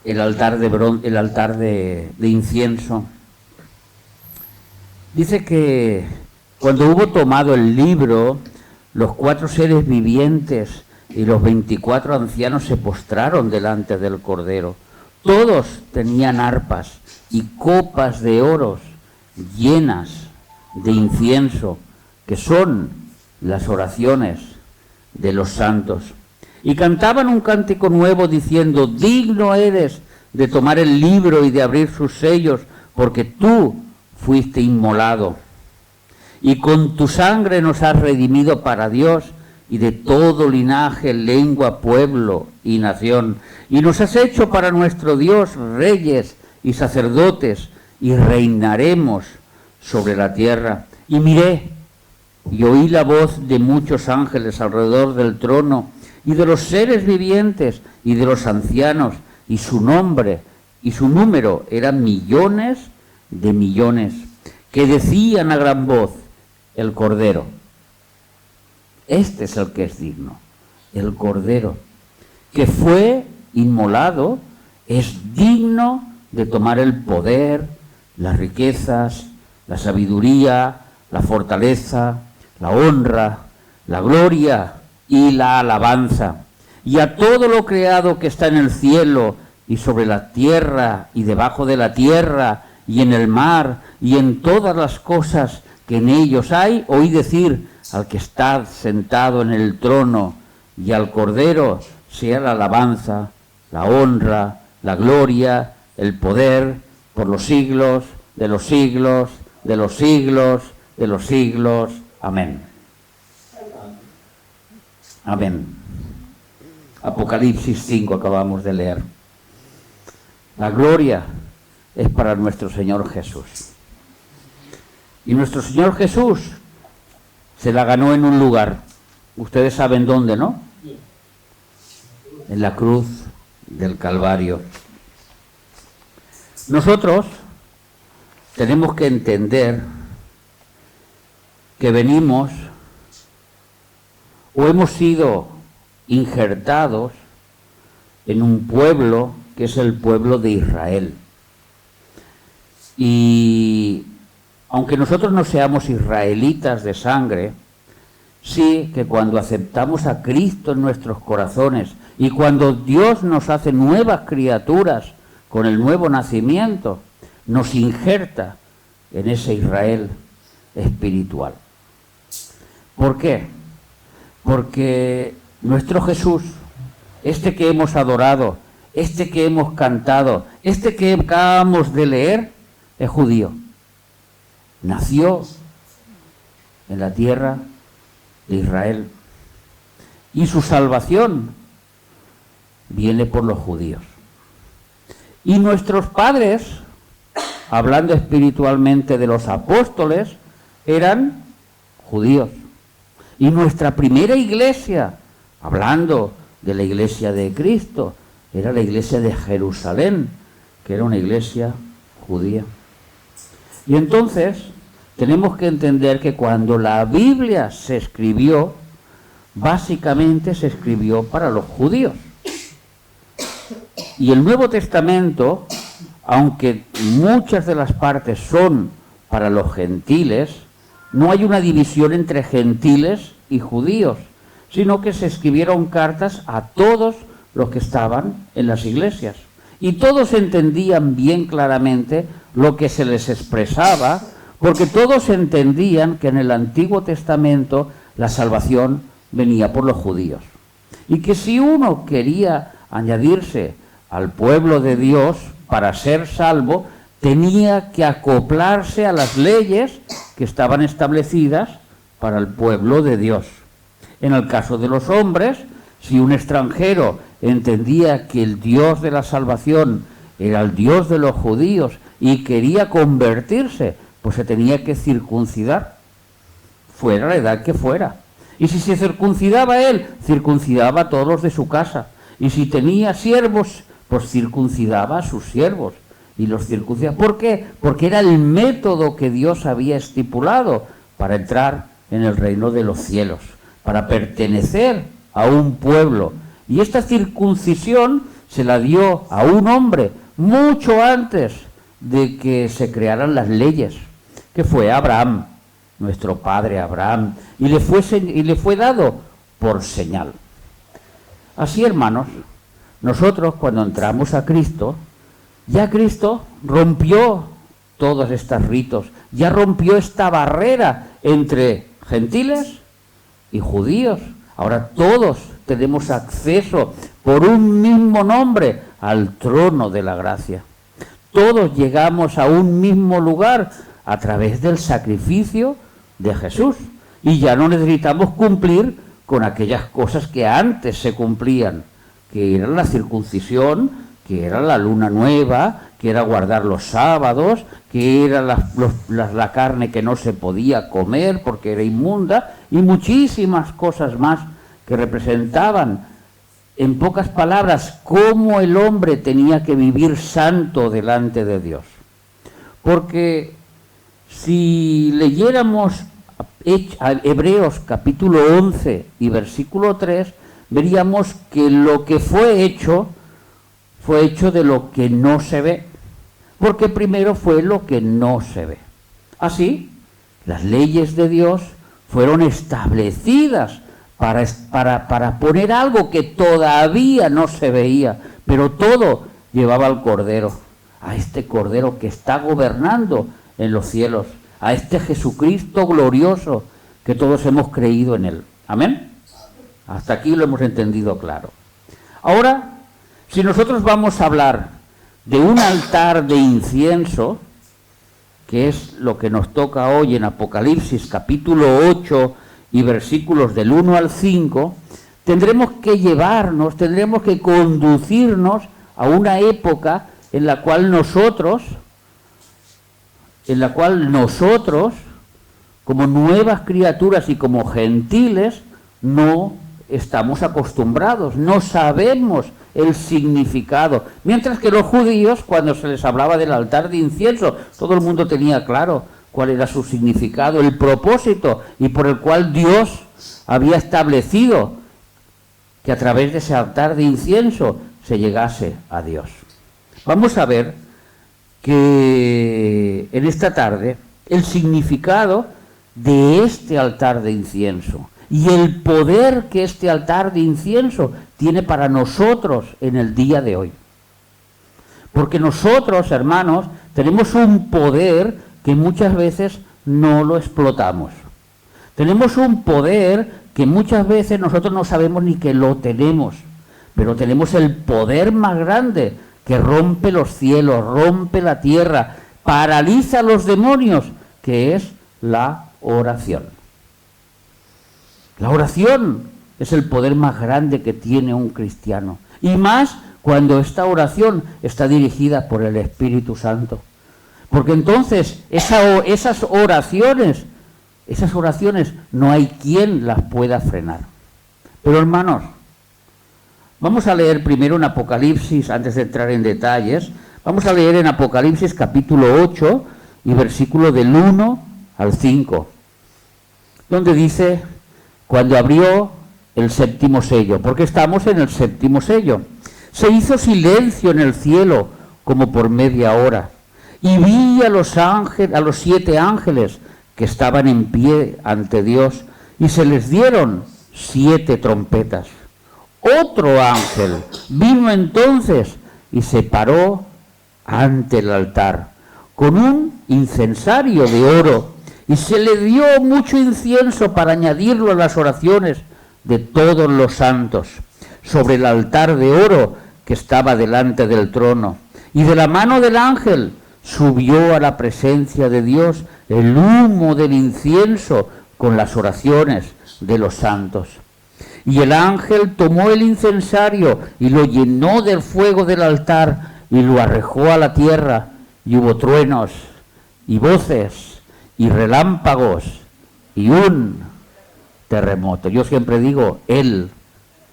el altar de incienso. Dice que cuando hubo tomado el libro, los 4 seres vivientes y los 24 ancianos se postraron delante del Cordero. Todos tenían arpas y copas de oro llenas de incienso, que son las oraciones de los santos. Y cantaban un cántico nuevo diciendo: digno eres de tomar el libro y de abrir sus sellos, porque tú fuiste inmolado. Y con tu sangre nos has redimido para Dios y de todo linaje, lengua, pueblo y nación. Y nos has hecho para nuestro Dios reyes y sacerdotes, y reinaremos sobre la tierra. Y miré y oí la voz de muchos ángeles alrededor del trono, y de los seres vivientes y de los ancianos, y su nombre y su número eran millones de millones, que decían a gran voz: el Cordero. Este es el que es digno, el Cordero, que fue inmolado, es digno de tomar el poder, las riquezas, la sabiduría, la fortaleza, la honra, la gloria y la alabanza. Y a todo lo creado que está en el cielo y sobre la tierra y debajo de la tierra y en el mar y en todas las cosas que en ellos hay, oí decir al que está sentado en el trono y al Cordero: sea la alabanza, la honra, la gloria, el poder, por los siglos de los siglos, de los siglos, de los siglos. Amén. Amén. Apocalipsis 5 acabamos de leer. La gloria es para nuestro Señor Jesús. Y nuestro Señor Jesús se la ganó en un lugar. Ustedes saben dónde, ¿no? En la cruz del Calvario. Nosotros tenemos que entender que venimos o hemos sido injertados en un pueblo que es el pueblo de Israel. Y aunque nosotros no seamos israelitas de sangre, sí que cuando aceptamos a Cristo en nuestros corazones y cuando Dios nos hace nuevas criaturas con el nuevo nacimiento, nos injerta en ese Israel espiritual. ¿Por qué? Porque nuestro Jesús, este que hemos adorado, este que hemos cantado, este que acabamos de leer, es judío. Nació en la tierra de Israel y su salvación viene por los judíos. Y nuestros padres, hablando espiritualmente de los apóstoles, eran judíos. Y nuestra primera iglesia, hablando de la iglesia de Cristo, era la iglesia de Jerusalén, que era una iglesia judía. Y entonces tenemos que entender que cuando la Biblia se escribió, básicamente se escribió para los judíos. Y el Nuevo Testamento, aunque muchas de las partes son para los gentiles, no hay una división entre gentiles y judíos, sino que se escribieron cartas a todos los que estaban en las iglesias. Y todos entendían bien claramente lo que se les expresaba, porque todos entendían que en el Antiguo Testamento la salvación venía por los judíos. Y que si uno quería añadirse al pueblo de Dios para ser salvo, tenía que acoplarse a las leyes que estaban establecidas para el pueblo de Dios. En el caso de los hombres, si un extranjero entendía que el Dios de la salvación era el Dios de los judíos y quería convertirse, pues se tenía que circuncidar, fuera la edad que fuera. Y si se circuncidaba él, circuncidaba a todos los de su casa. Y si tenía siervos, pues circuncidaba a sus siervos. Y los circuncidaba. ¿Por qué? Porque era el método que Dios había estipulado para entrar en el reino de los cielos, para pertenecer a un pueblo. Y esta circuncisión se la dio a un hombre mucho antes de que se crearan las leyes, que fue Abraham, nuestro padre Abraham, y le fue dado por señal. Así, hermanos, nosotros cuando entramos a Cristo, ya Cristo rompió todos estos ritos, ya rompió esta barrera entre gentiles y judíos. Ahora todos tenemos acceso por un mismo nombre al trono de la gracia. Todos llegamos a un mismo lugar a través del sacrificio de Jesús. Y ya no necesitamos cumplir con aquellas cosas que antes se cumplían, que eran la circuncisión, que era la luna nueva, que era guardar los sábados, que era la carne que no se podía comer porque era inmunda, y muchísimas cosas más que representaban, en pocas palabras, cómo el hombre tenía que vivir santo delante de Dios. Porque si leyéramos Hebreos capítulo 11 y versículo 3, veríamos que lo que fue hecho de lo que no se ve, porque primero fue lo que no se ve. Así, las leyes de Dios fueron establecidas para poner algo que todavía no se veía, pero todo llevaba al Cordero, a este Cordero que está gobernando en los cielos, a este Jesucristo glorioso que todos hemos creído en Él. ¿Amén? Hasta aquí lo hemos entendido claro. Ahora, si nosotros vamos a hablar de un altar de incienso, que es lo que nos toca hoy en Apocalipsis capítulo 8 y versículos del 1 al 5, tendremos que conducirnos a una época en la cual nosotros, como nuevas criaturas y como gentiles, no estamos acostumbrados, no sabemos el significado. Mientras que los judíos, cuando se les hablaba del altar de incienso, todo el mundo tenía claro cuál era su significado, el propósito y por el cual Dios había establecido que a través de ese altar de incienso se llegase a Dios. Vamos a ver que en esta tarde el significado de este altar de incienso y el poder que este altar de incienso tiene para nosotros en el día de hoy. Porque nosotros, hermanos, tenemos un poder que muchas veces no lo explotamos. Tenemos un poder que muchas veces nosotros no sabemos ni que lo tenemos, pero tenemos el poder más grande que rompe los cielos, rompe la tierra, paraliza a los demonios, que es la oración. La oración es el poder más grande que tiene un cristiano, y más cuando esta oración está dirigida por el Espíritu Santo. Porque entonces esas oraciones no hay quien las pueda frenar. Pero hermanos, vamos a leer primero en Apocalipsis, antes de entrar en detalles, vamos a leer en Apocalipsis capítulo 8 y versículo del 1 al 5, donde dice: cuando abrió el séptimo sello, porque estamos en el séptimo sello, se hizo silencio en el cielo como por media hora, y vi a los 7 ángeles que estaban en pie ante Dios, y se les dieron 7 trompetas. Otro ángel vino entonces y se paró ante el altar con un incensario de oro, y se le dio mucho incienso para añadirlo a las oraciones de todos los santos, sobre el altar de oro que estaba delante del trono. Y de la mano del ángel subió a la presencia de Dios el humo del incienso con las oraciones de los santos. Y el ángel tomó el incensario y lo llenó del fuego del altar y lo arrojó a la tierra, y hubo truenos y voces y relámpagos y un terremoto. Yo siempre digo el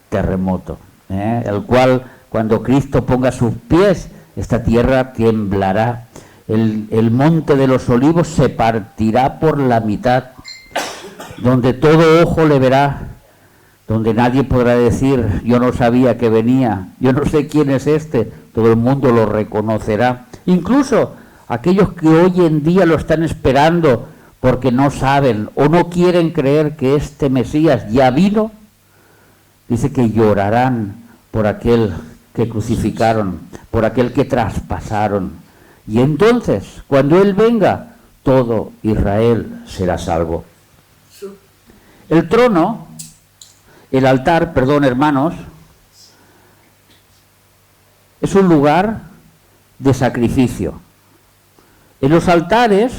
terremoto, el cual cuando Cristo ponga sus pies, esta tierra temblará. El monte de los olivos se partirá por la mitad, donde todo ojo le verá, donde nadie podrá decir, yo no sabía que venía, yo no sé quién es este, todo el mundo lo reconocerá. Incluso aquellos que hoy en día lo están esperando porque no saben o no quieren creer que este Mesías ya vino, dice que llorarán por aquel que crucificaron, por aquel que traspasaron. Y entonces, cuando Él venga, todo Israel será salvo. El trono, el altar, perdón, hermanos, es un lugar de sacrificio. En los altares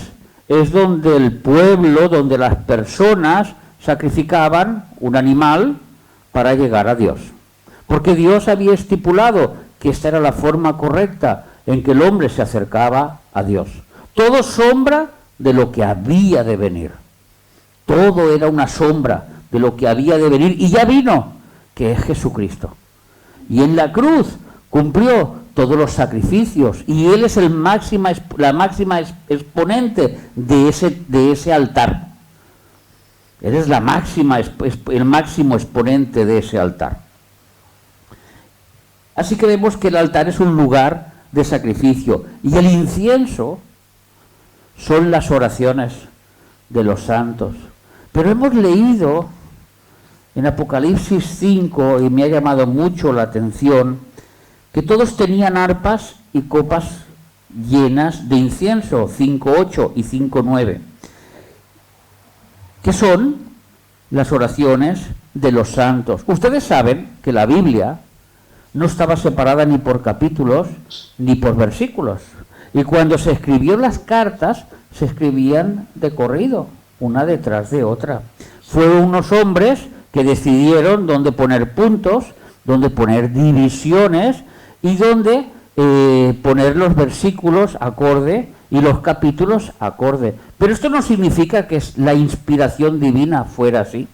es donde el pueblo, donde las personas sacrificaban un animal para llegar a Dios. Porque Dios había estipulado que esta era la forma correcta en que el hombre se acercaba a Dios. Todo sombra de lo que había de venir. Todo era una sombra de lo que había de venir y ya vino, que es Jesucristo. Y en la cruz cumplió todos los sacrificios y Él es la máxima exponente de ese altar. Él es el máximo exponente de ese altar. Así que vemos que el altar es un lugar de sacrificio y el incienso son las oraciones de los santos. Pero hemos leído en Apocalipsis 5, y me ha llamado mucho la atención, que todos tenían arpas y copas llenas de incienso, 5.8 y 5.9, que son las oraciones de los santos. Ustedes saben que la Biblia no estaba separada ni por capítulos ni por versículos. Y cuando se escribió las cartas, se escribían de corrido, una detrás de otra. Fueron unos hombres que decidieron dónde poner puntos, dónde poner divisiones y dónde poner los versículos acorde y los capítulos acorde. Pero esto no significa que la inspiración divina fuera así.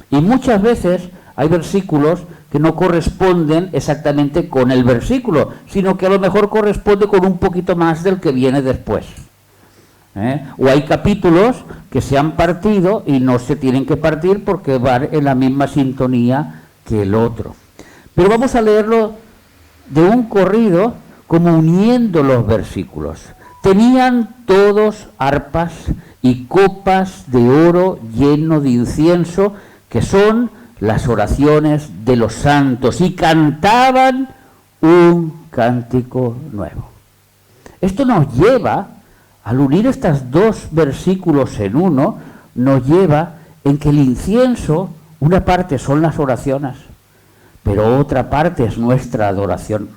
Y muchas veces hay versículos que no corresponden exactamente con el versículo, sino que a lo mejor corresponde con un poquito más del que viene después. O hay capítulos que se han partido y no se tienen que partir porque van en la misma sintonía que el otro. Pero vamos a leerlo de un corrido, como uniendo los versículos. Tenían todos arpas y copas de oro lleno de incienso, que son las oraciones de los santos, y cantaban un cántico nuevo. Esto nos lleva, al unir estos dos versículos en uno, nos lleva en que el incienso, una parte son las oraciones, pero otra parte es nuestra adoración.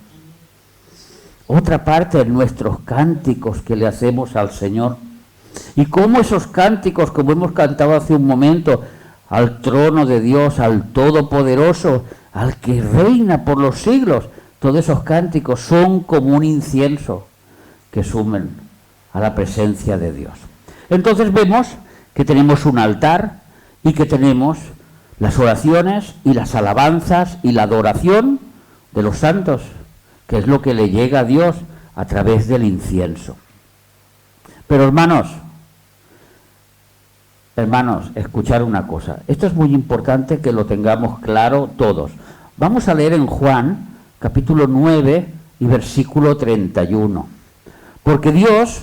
Otra parte es nuestros cánticos que le hacemos al Señor. Y cómo esos cánticos, como hemos cantado hace un momento, al trono de Dios, al Todopoderoso, al que reina por los siglos, todos esos cánticos son como un incienso que sumen a la presencia de Dios. Entonces vemos que tenemos un altar y que tenemos las oraciones y las alabanzas y la adoración de los santos, que es lo que le llega a Dios a través del incienso. Pero hermanos, escuchar una cosa. Esto es muy importante que lo tengamos claro todos. Vamos a leer en Juan, capítulo 9 y versículo 31. Porque Dios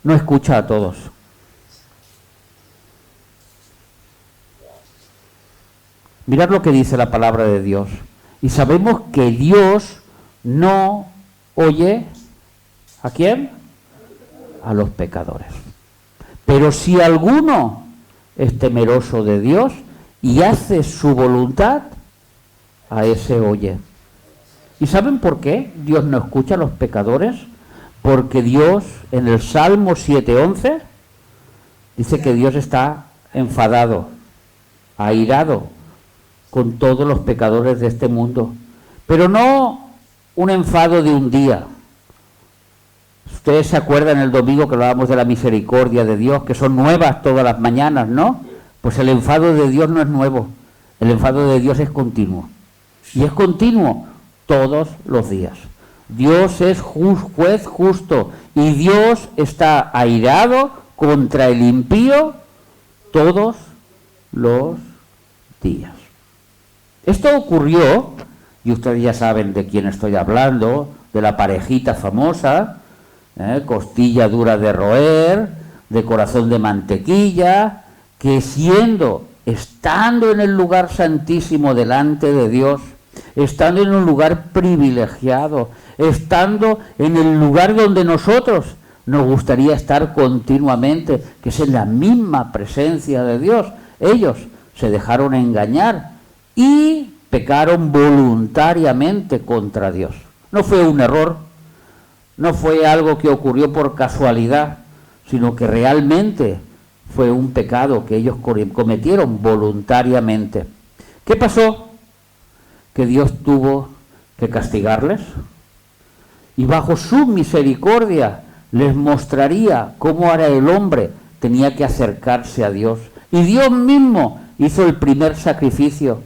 no escucha a todos. Mirad lo que dice la palabra de Dios. Y sabemos que Dios no oye, ¿a quién? A los pecadores. Pero si alguno es temeroso de Dios y hace su voluntad, a ese oye. ¿Y saben por qué Dios no escucha a los pecadores? Porque Dios, en el Salmo 7:11, dice que Dios está enfadado, airado con todos los pecadores de este mundo. Pero no un enfado de un día. Ustedes se acuerdan el domingo que hablábamos de la misericordia de Dios, que son nuevas todas las mañanas, ¿no? Pues el enfado de Dios no es nuevo, el enfado de Dios es continuo. Y es continuo todos los días. Dios es juez justo y Dios está airado contra el impío todos los días. Esto ocurrió, y ustedes ya saben de quién estoy hablando, de la parejita famosa, costilla dura de roer, de corazón de mantequilla, que estando en el lugar santísimo delante de Dios, estando en un lugar privilegiado, estando en el lugar donde nosotros nos gustaría estar continuamente, que es en la misma presencia de Dios, ellos se dejaron engañar y pecaron voluntariamente contra Dios. No fue un error, no fue algo que ocurrió por casualidad, sino que realmente fue un pecado que ellos cometieron voluntariamente. ¿Qué pasó? Que Dios tuvo que castigarles y bajo su misericordia les mostraría cómo ahora el hombre tenía que acercarse a Dios. Y Dios mismo hizo el primer sacrificio,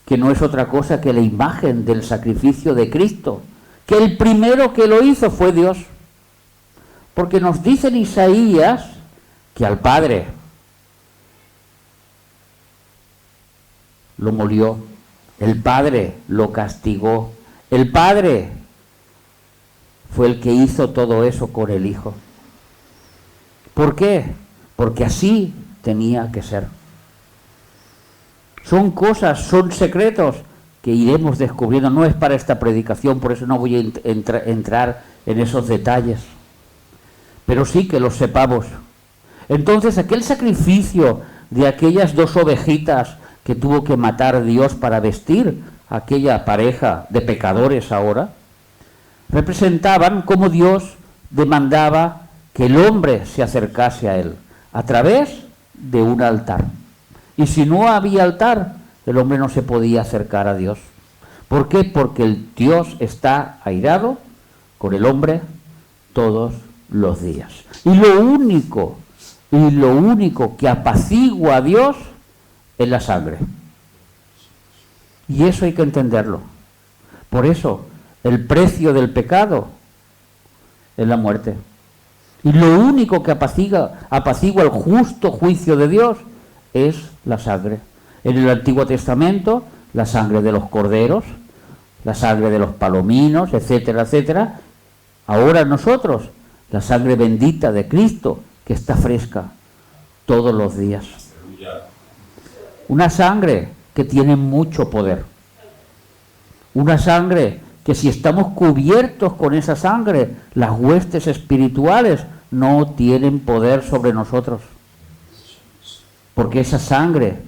que no es otra cosa que la imagen del sacrificio de Cristo, que el primero que lo hizo fue Dios. Porque nos dice en Isaías que al Padre lo molió, el Padre lo castigó, el Padre fue el que hizo todo eso con el Hijo. ¿Por qué? Porque así tenía que ser. Son cosas, son secretos que iremos descubriendo. No es para esta predicación, por eso no voy a entrar en esos detalles. Pero sí que los sepamos. Entonces, aquel sacrificio de aquellas 2 ovejitas que tuvo que matar Dios para vestir a aquella pareja de pecadores ahora, representaban cómo Dios demandaba que el hombre se acercase a Él a través de un altar. Y si no había altar, el hombre no se podía acercar a Dios. ¿Por qué? Porque el Dios está airado con el hombre todos los días. Y lo único que apacigua a Dios es la sangre. Y eso hay que entenderlo. Por eso, el precio del pecado es la muerte. Y lo único que apacigua el justo juicio de Dios es la sangre. En el Antiguo Testamento, la sangre de los corderos, la sangre de los palominos, etcétera, etcétera. Ahora nosotros, la sangre bendita de Cristo, que está fresca todos los días. Una sangre que tiene mucho poder. Una sangre que si estamos cubiertos con esa sangre, las huestes espirituales no tienen poder sobre nosotros. Porque esa sangre,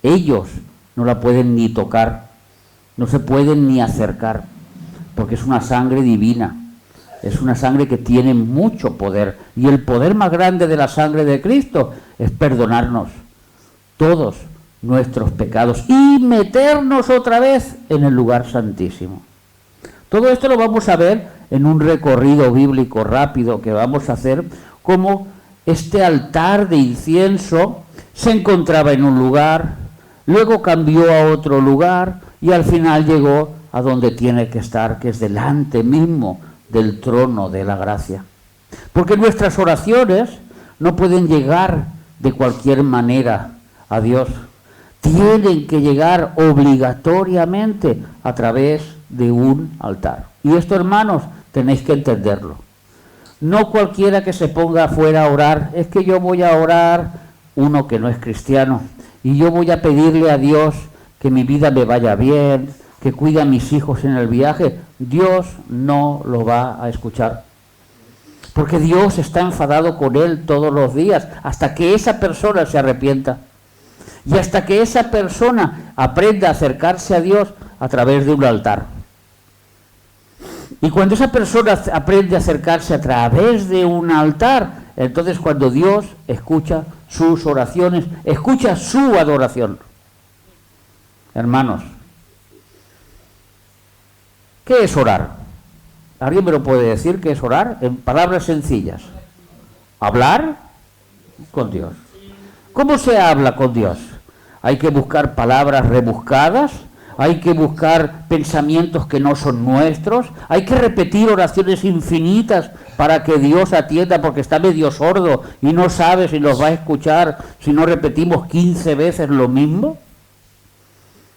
ellos no la pueden ni tocar, no se pueden ni acercar, porque es una sangre divina. Es una sangre que tiene mucho poder. Y el poder más grande de la sangre de Cristo es perdonarnos todos nuestros pecados y meternos otra vez en el lugar santísimo. Todo esto lo vamos a ver en un recorrido bíblico rápido que vamos a hacer, como este altar de incienso se encontraba en un lugar, luego cambió a otro lugar y al final llegó a donde tiene que estar, que es delante mismo del trono de la gracia. Porque nuestras oraciones no pueden llegar de cualquier manera a Dios. Tienen que llegar obligatoriamente a través de un altar. Y esto, hermanos, tenéis que entenderlo. No cualquiera que se ponga afuera a orar, es que yo voy a orar, uno que no es cristiano, y yo voy a pedirle a Dios que mi vida me vaya bien, que cuide a mis hijos en el viaje. Dios no lo va a escuchar. Porque Dios está enfadado con él todos los días, hasta que esa persona se arrepienta. Y hasta que esa persona aprenda a acercarse a Dios a través de un altar. Y cuando esa persona aprende a acercarse a través de un altar, entonces cuando Dios escucha sus oraciones, escucha su adoración. Hermanos, ¿qué es orar? ¿Alguien me lo puede decir qué es orar? En palabras sencillas. Hablar con Dios. ¿Cómo se habla con Dios? Hay que buscar palabras rebuscadas, hay que buscar pensamientos que no son nuestros, hay que repetir oraciones infinitas para que Dios atienda porque está medio sordo y no sabe si nos va a escuchar si no repetimos 15 veces lo mismo.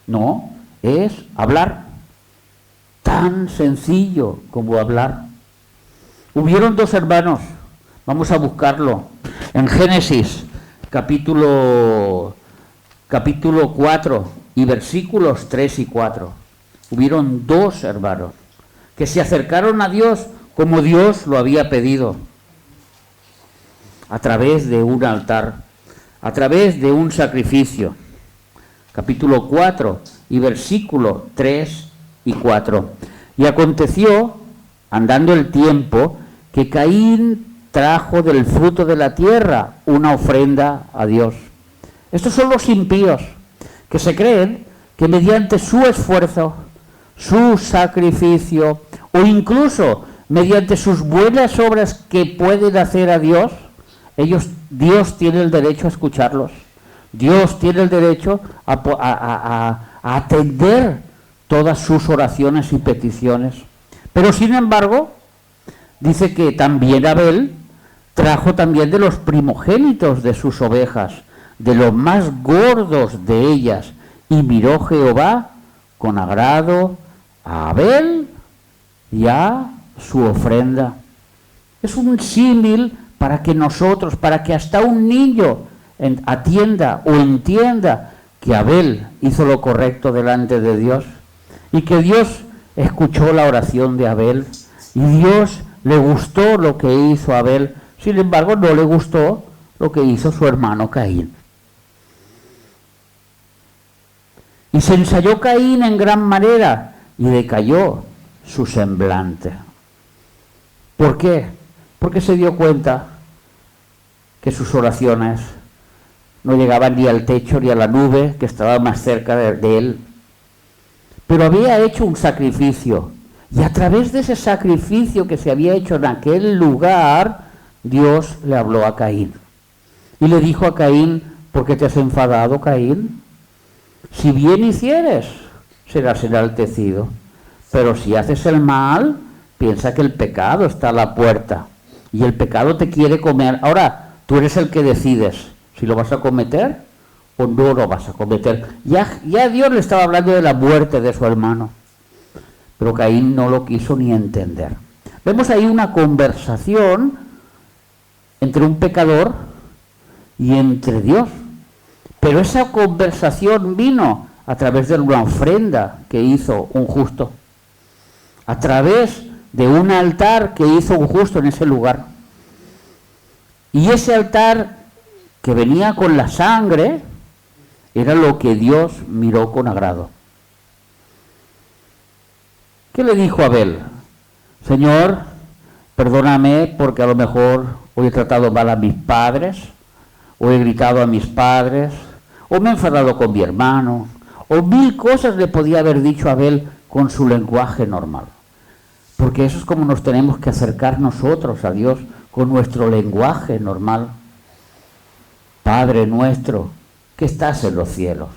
No, es hablar. Tan sencillo como hablar. Hubieron dos hermanos, vamos a buscarlo, en Génesis, capítulo 4 y versículos 3 y 4. Hubieron dos hermanos que se acercaron a Dios como Dios lo había pedido, a través de un altar, a través de un sacrificio. Capítulo 4 y versículo 3 y 4. Y aconteció, andando el tiempo, que Caín trajo del fruto de la tierra una ofrenda a Dios. Estos son los impíos, que se creen que mediante su esfuerzo, su sacrificio, o incluso mediante sus buenas obras que pueden hacer a Dios, Dios tiene el derecho a escucharlos. Dios tiene el derecho a atender todas sus oraciones y peticiones. Pero sin embargo, dice que también Abel trajo también de los primogénitos de sus ovejas, de los más gordos de ellas, y miró Jehová con agrado a Abel y a su ofrenda. Es un símil para que nosotros, para que hasta un niño atienda o entienda que Abel hizo lo correcto delante de Dios y que Dios escuchó la oración de Abel y Dios le gustó lo que hizo Abel. Sin embargo, no le gustó lo que hizo su hermano Caín. Y se ensayó Caín en gran manera y decayó su semblante. ¿Por qué? Porque se dio cuenta que sus oraciones no llegaban ni al techo ni a la nube que estaba más cerca de él. Pero había hecho un sacrificio, y a través de ese sacrificio que se había hecho en aquel lugar, Dios le habló a Caín. Y le dijo a Caín: ¿por qué te has enfadado, Caín? Si bien hicieres, serás enaltecido. Pero si haces el mal, piensa que el pecado está a la puerta. Y el pecado te quiere comer. Ahora, tú eres el que decides si lo vas a cometer o no lo vas a cometer. Ya Dios le estaba hablando de la muerte de su hermano. Pero Caín no lo quiso ni entender. Vemos ahí una conversación entre un pecador y entre Dios. Pero esa conversación vino a través de una ofrenda que hizo un justo. A través de un altar que hizo un justo en ese lugar. Y ese altar que venía con la sangre era lo que Dios miró con agrado. ¿Qué le dijo Abel? Señor, perdóname porque a lo mejor hoy he tratado mal a mis padres, o he gritado a mis padres, o me he enfadado con mi hermano, o 1000 cosas le podía haber dicho a Abel con su lenguaje normal. Porque eso es como nos tenemos que acercar nosotros a Dios, con nuestro lenguaje normal. Padre nuestro, que estás en los cielos,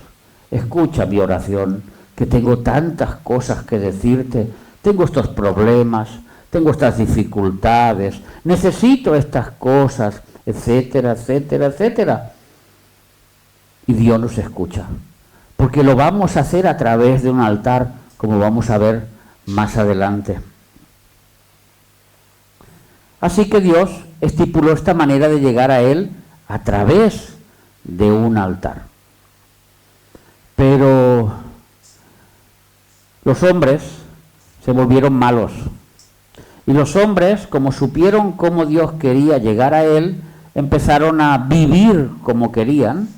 escucha mi oración, que tengo tantas cosas que decirte, tengo estos problemas, tengo estas dificultades, necesito estas cosas, etcétera, etcétera, etcétera. Y Dios nos escucha, porque lo vamos a hacer a través de un altar, como vamos a ver más adelante. Así que Dios estipuló esta manera de llegar a Él a través de un altar. Pero los hombres se volvieron malos. Y los hombres, como supieron cómo Dios quería llegar a Él, empezaron a vivir como querían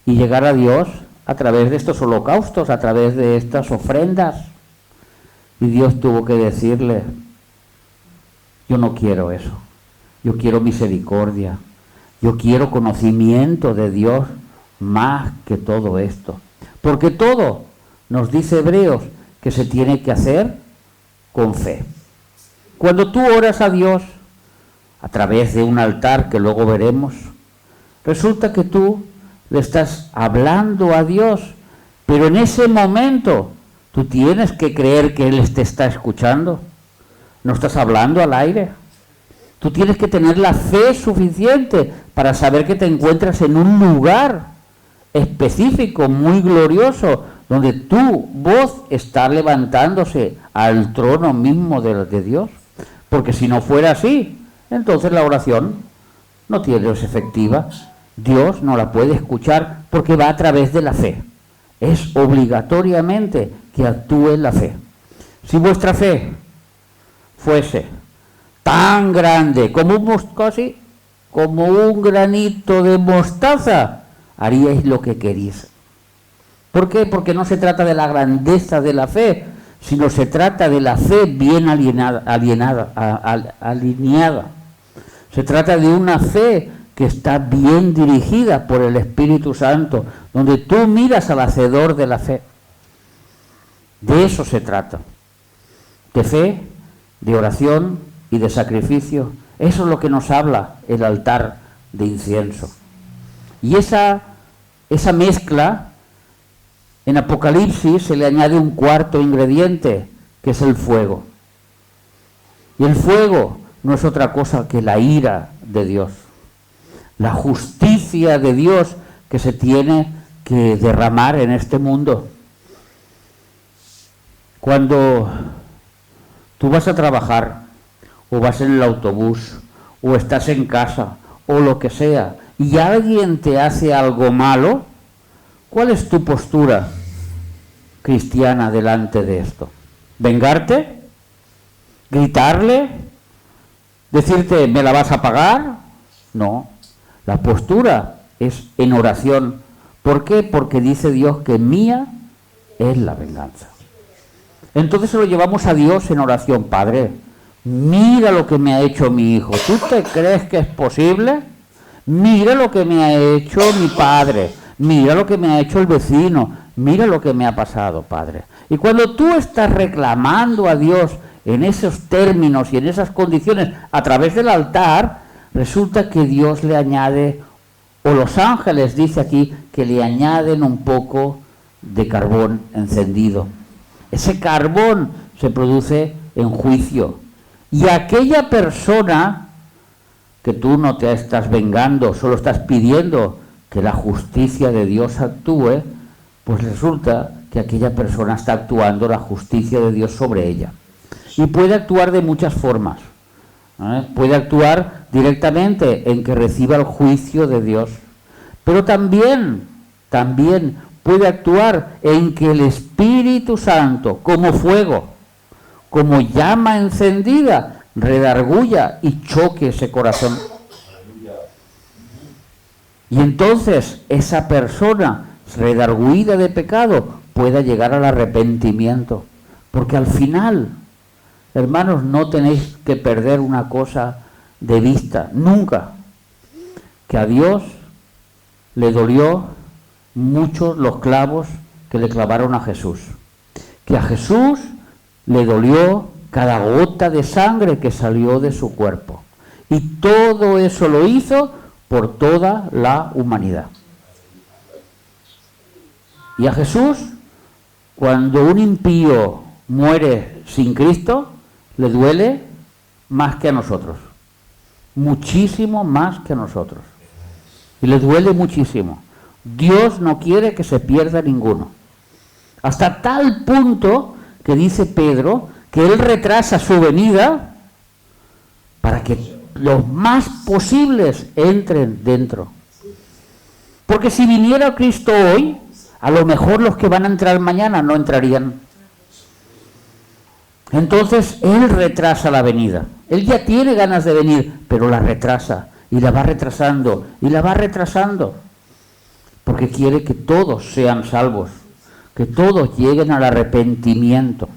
y llegar a Dios a través de estos holocaustos, a través de estas ofrendas. Y Dios tuvo que decirle: yo no quiero eso, yo quiero misericordia, yo quiero conocimiento de Dios más que todo esto. Porque todo, nos dice Hebreos, que se tiene que hacer con fe. Cuando tú oras a Dios a través de un altar que luego veremos, resulta que tú le estás hablando a Dios, Pero en ese momento tú tienes que creer que Él te está escuchando. No estás hablando al aire. Tú tienes que tener la fe suficiente para saber que te encuentras en un lugar específico, muy glorioso, donde tu voz está levantándose al trono mismo de Dios. Porque si no fuera así, entonces la oración no tiene es efectiva. Dios no la puede escuchar porque va a través de la fe. Es obligatoriamente que actúe la fe. Si vuestra fe fuese tan grande casi como un granito de mostaza, haríais lo que queréis. ¿Por qué? Porque no se trata de la grandeza de la fe, sino se trata de la fe bien alineada. Se trata de una fe que está bien dirigida por el Espíritu Santo, donde tú miras al hacedor de la fe. De eso se trata. De fe, de oración y de sacrificio. Eso es lo que nos habla el altar de incienso. Y esa mezcla, en Apocalipsis se le añade un cuarto ingrediente, que es el fuego. Y el fuego no es otra cosa que la ira de Dios, la justicia de Dios que se tiene que derramar en este mundo. Cuando tú vas a trabajar, o vas en el autobús, o estás en casa, o lo que sea, y alguien te hace algo malo, ¿cuál es tu postura cristiana delante de esto? ¿Vengarte? ¿Gritarle? ¿Decirte, me la vas a pagar? No. La postura es en oración. ¿Por qué? Porque dice Dios que mía es la venganza. Entonces se lo llevamos a Dios en oración. Padre, mira lo que me ha hecho mi hijo. ¿Tú te crees que es posible? Mira lo que me ha hecho mi padre. Mira lo que me ha hecho el vecino. Mira lo que me ha pasado, Padre. Y cuando tú estás reclamando a Dios en esos términos y en esas condiciones a través del altar, resulta que Dios le añade, o los ángeles, dice aquí, que le añaden un poco de carbón encendido. Ese carbón se produce en juicio. Y aquella persona que tú no te estás vengando, solo estás pidiendo que la justicia de Dios actúe, pues resulta que aquella persona está actuando la justicia de Dios sobre ella. Y puede actuar de muchas formas. Puede actuar directamente en que reciba el juicio de Dios. Pero también puede actuar en que el Espíritu Santo, como fuego, como llama encendida, redarguya y choque ese corazón. Y entonces esa persona redarguida de pecado pueda llegar al arrepentimiento. Porque al final, hermanos, no tenéis que perder una cosa de vista, nunca. Que a Dios le dolió mucho los clavos que le clavaron a Jesús. Que a Jesús le dolió cada gota de sangre que salió de su cuerpo. Y todo eso lo hizo por toda la humanidad. Y a Jesús, cuando un impío muere sin Cristo, le duele más que a nosotros. Muchísimo más que a nosotros. Y le duele muchísimo. Dios no quiere que se pierda ninguno. Hasta tal punto que dice Pedro que Él retrasa su venida para que los más posibles entren dentro. Porque si viniera Cristo hoy, a lo mejor los que van a entrar mañana no entrarían. Entonces Él retrasa la venida. Él ya tiene ganas de venir, pero la retrasa. Y la va retrasando, y la va retrasando. Porque quiere que todos sean salvos. Que todos lleguen al arrepentimiento.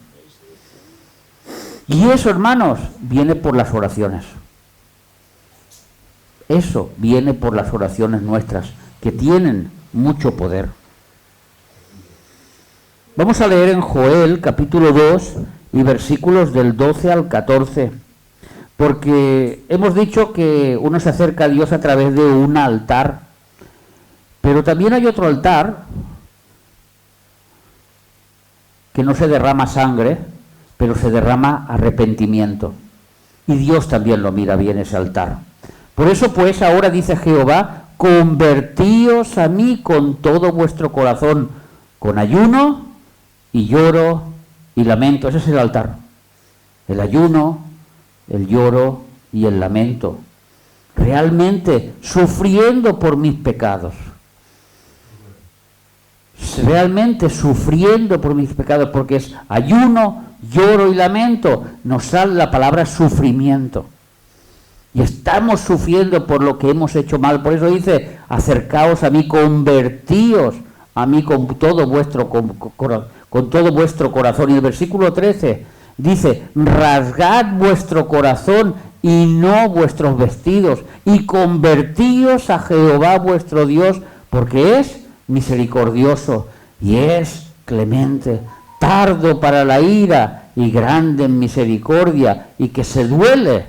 Y eso, hermanos, viene por las oraciones. Eso viene por las oraciones nuestras, que tienen mucho poder. Vamos a leer en Joel, capítulo 2, y versículos del 12 al 14, porque hemos dicho que uno se acerca a Dios a través de un altar, pero también hay otro altar que no se derrama sangre, pero se derrama arrepentimiento. Y Dios también lo mira bien ese altar. Por eso pues ahora dice Jehová, convertíos a mí con todo vuestro corazón, con ayuno y lloro y lamento. Ese es el altar. El ayuno, el lloro y el lamento. Realmente sufriendo por mis pecados. Realmente sufriendo por mis pecados, porque es ayuno, lloro y lamento. Nos sale la palabra sufrimiento. Y estamos sufriendo por lo que hemos hecho mal. Por eso dice, acercaos a mí, convertíos a mí con todo vuestro corazón. Y el versículo 13 dice, rasgad vuestro corazón y no vuestros vestidos, y convertíos a Jehová vuestro Dios, porque es misericordioso y es clemente, tardo para la ira y grande en misericordia, y que se duele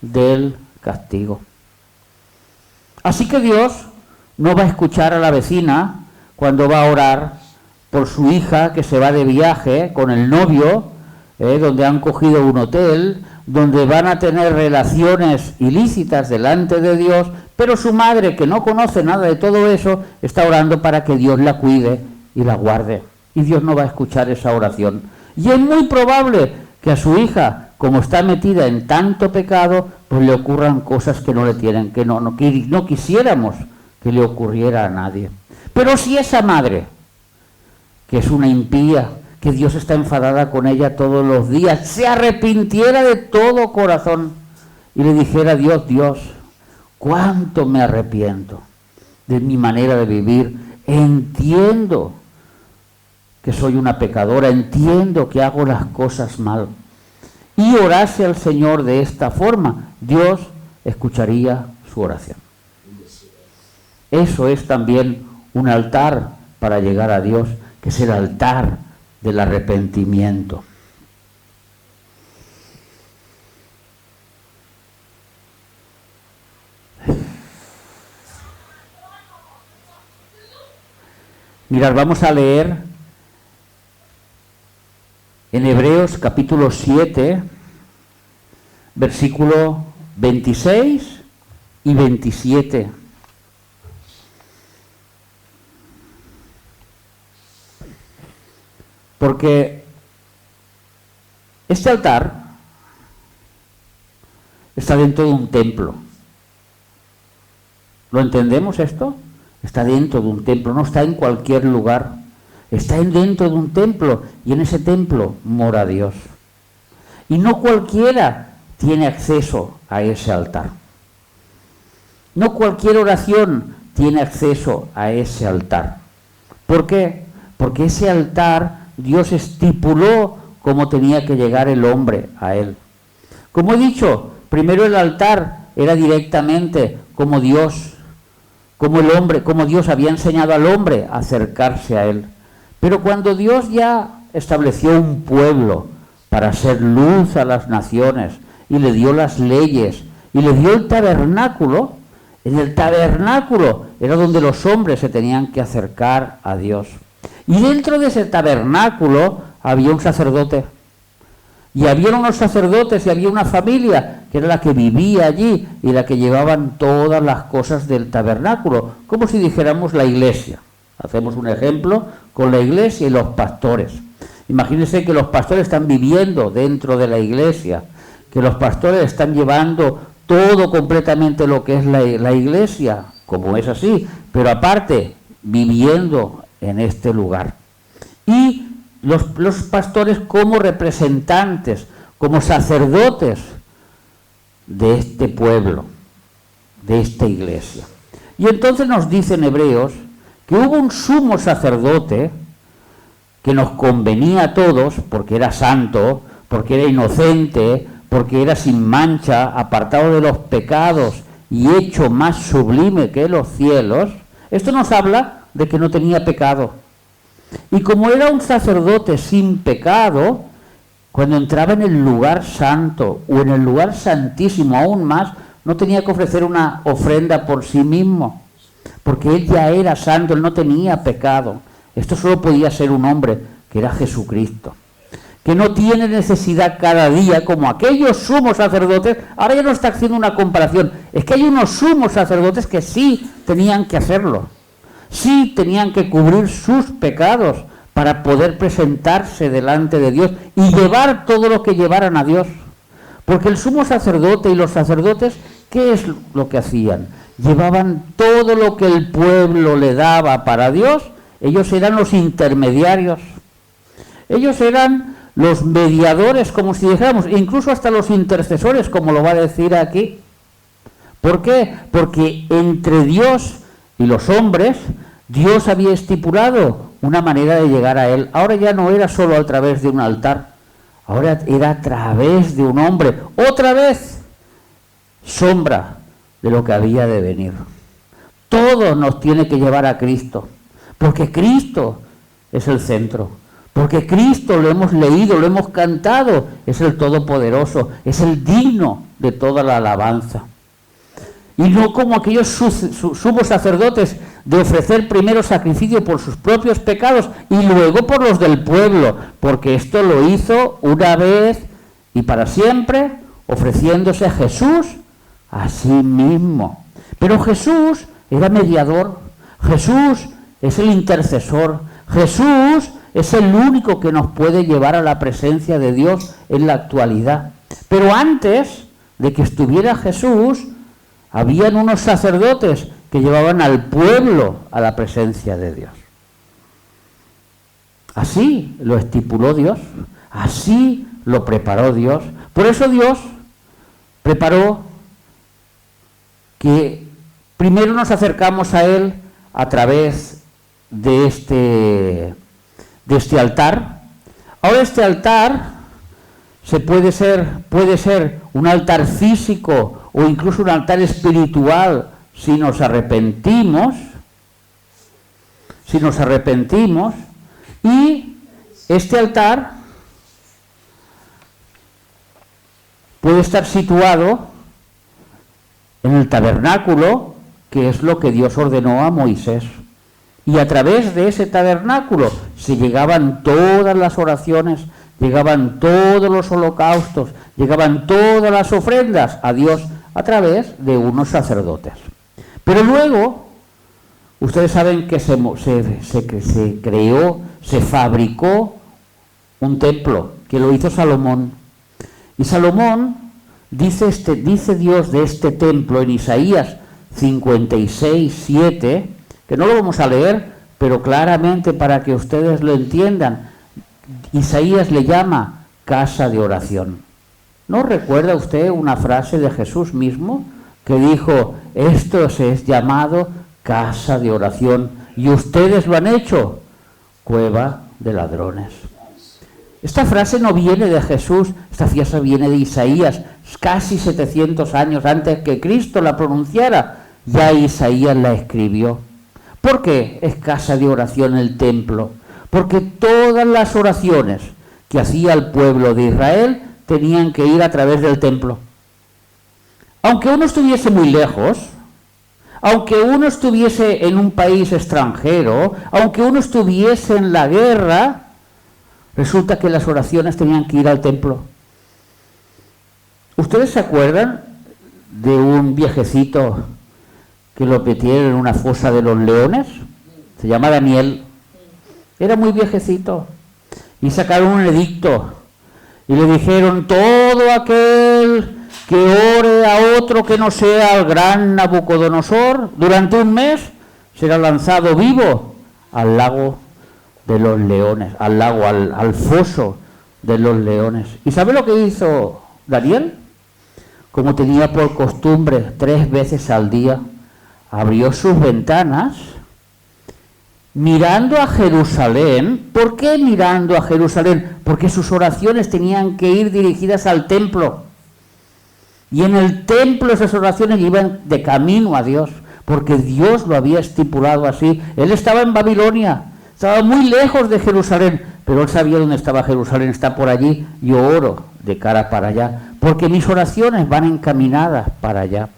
del castigo. Así que Dios no va a escuchar a la vecina cuando va a orar por su hija que se va de viaje con el novio, donde han cogido un hotel, donde van a tener relaciones ilícitas delante de Dios, pero su madre, que no conoce nada de todo eso, está orando para que Dios la cuide y la guarde. Y Dios no va a escuchar esa oración. Y es muy probable que a su hija, como está metida en tanto pecado, pues le ocurran cosas que no le tienen, que no quisiéramos que le ocurriera a nadie. Pero si esa madre, que es una impía, que Dios está enfadada con ella todos los días, se arrepintiera de todo corazón y le dijera a Dios, Dios, cuánto me arrepiento de mi manera de vivir, entiendo que soy una pecadora, entiendo que hago las cosas mal, y orase al Señor de esta forma, Dios escucharía su oración. Eso es también un altar para llegar a Dios, que es el altar del arrepentimiento. Mirad, vamos a leer en Hebreos capítulo 7, versículo 26 y 27. Porque este altar está dentro de un templo. ¿Lo entendemos esto? Está dentro de un templo, no está en cualquier lugar. Está dentro de un templo y en ese templo mora Dios. Y no cualquiera tiene acceso a ese altar. No cualquier oración tiene acceso a ese altar. ¿Por qué? Porque ese altar Dios estipuló cómo tenía que llegar el hombre a él. Como he dicho, primero el altar era directamente como Dios, como el hombre, como Dios había enseñado al hombre a acercarse a él. Pero cuando Dios ya estableció un pueblo para ser luz a las naciones y le dio las leyes y le dio el tabernáculo, en el tabernáculo era donde los hombres se tenían que acercar a Dios. Y dentro de ese tabernáculo había un sacerdote. Y había unos sacerdotes y había una familia que era la que vivía allí y la que llevaban todas las cosas del tabernáculo, como si dijéramos la iglesia. Hacemos un ejemplo con la iglesia y los pastores. Imagínense que los pastores están viviendo dentro de la iglesia, que los pastores están llevando todo completamente lo que es la iglesia, como es así, pero aparte viviendo en este lugar. Y los pastores como representantes, como sacerdotes de este pueblo, de esta iglesia. Y entonces nos dicen Hebreos que hubo un sumo sacerdote que nos convenía a todos, porque era santo, porque era inocente, porque era sin mancha, apartado de los pecados y hecho más sublime que los cielos. Esto nos habla de que no tenía pecado. Y como era un sacerdote sin pecado, cuando entraba en el lugar santo o en el lugar santísimo aún más, no tenía que ofrecer una ofrenda por sí mismo, porque él ya era santo, él no tenía pecado. Esto solo podía ser un hombre que era Jesucristo, que no tiene necesidad cada día, como aquellos sumos sacerdotes. Ahora ya no está haciendo una comparación, es que hay unos sumos sacerdotes que sí tenían que hacerlo, sí tenían que cubrir sus pecados para poder presentarse delante de Dios y llevar todo lo que llevaran a Dios. Porque el sumo sacerdote y los sacerdotes, ¿qué es lo que hacían? Llevaban todo lo que el pueblo le daba para Dios. Ellos eran los intermediarios. Ellos eran los mediadores, como si dijéramos, incluso hasta los intercesores, como lo va a decir aquí. ¿Por qué? Porque entre Dios y los hombres, Dios había estipulado una manera de llegar a Él. Ahora ya no era solo a través de un altar, ahora era a través de un hombre. Otra vez, sombra de lo que había de venir. Todo nos tiene que llevar a Cristo, porque Cristo es el centro, porque Cristo, lo hemos leído, lo hemos cantado, es el Todopoderoso, es el digno de toda la alabanza. Y no como aquellos sumos sacerdotes de ofrecer primero sacrificio por sus propios pecados y luego por los del pueblo, porque esto lo hizo una vez y para siempre, ofreciéndose a Jesús a sí mismo. Pero Jesús era mediador, Jesús es el intercesor, Jesús es el único que nos puede llevar a la presencia de Dios en la actualidad. Pero antes de que estuviera Jesús, habían unos sacerdotes que llevaban al pueblo a la presencia de Dios. Así lo estipuló Dios, así lo preparó Dios. Por eso Dios preparó que primero nos acercamos a Él a través de este altar. Ahora este altar puede ser un altar físico o incluso un altar espiritual si nos arrepentimos, y este altar puede estar situado en el tabernáculo, que es lo que Dios ordenó a Moisés. Y a través de ese tabernáculo se llegaban todas las oraciones, llegaban todos los holocaustos, llegaban todas las ofrendas a Dios a través de unos sacerdotes. Pero luego, ustedes saben que se fabricó un templo, que lo hizo Salomón. Y Salomón, dice Dios de este templo en Isaías 56:7, que no lo vamos a leer, pero claramente para que ustedes lo entiendan, Isaías le llama casa de oración. ¿No recuerda usted una frase de Jesús mismo que dijo, esto es llamado casa de oración y ustedes lo han hecho cueva de ladrones? Esta frase no viene de Jesús, esta frase viene de Isaías, casi 700 años antes que Cristo la pronunciara, ya Isaías la escribió. ¿Por qué es casa de oración el templo? Porque todas las oraciones que hacía el pueblo de Israel tenían que ir a través del templo. Aunque uno estuviese muy lejos, aunque uno estuviese en un país extranjero, aunque uno estuviese en la guerra, resulta que las oraciones tenían que ir al templo. ¿Ustedes se acuerdan de un viejecito que lo metieron en una fosa de los leones? Se llama Daniel. Era muy viejecito. Y sacaron un edicto. Y le dijeron, todo aquel que ore a otro que no sea el gran Nabucodonosor, durante un mes será lanzado vivo al lago de los leones, al foso de los leones. ¿Y sabe lo que hizo Daniel? Como tenía por costumbre 3 veces al día, abrió sus ventanas mirando a Jerusalén. ¿Por qué mirando a Jerusalén? Porque sus oraciones tenían que ir dirigidas al templo. Y en el templo esas oraciones iban de camino a Dios, porque Dios lo había estipulado así. Él estaba en Babilonia, estaba muy lejos de Jerusalén, pero él sabía dónde estaba Jerusalén, está por allí, yo oro de cara para allá, porque mis oraciones van encaminadas para allá.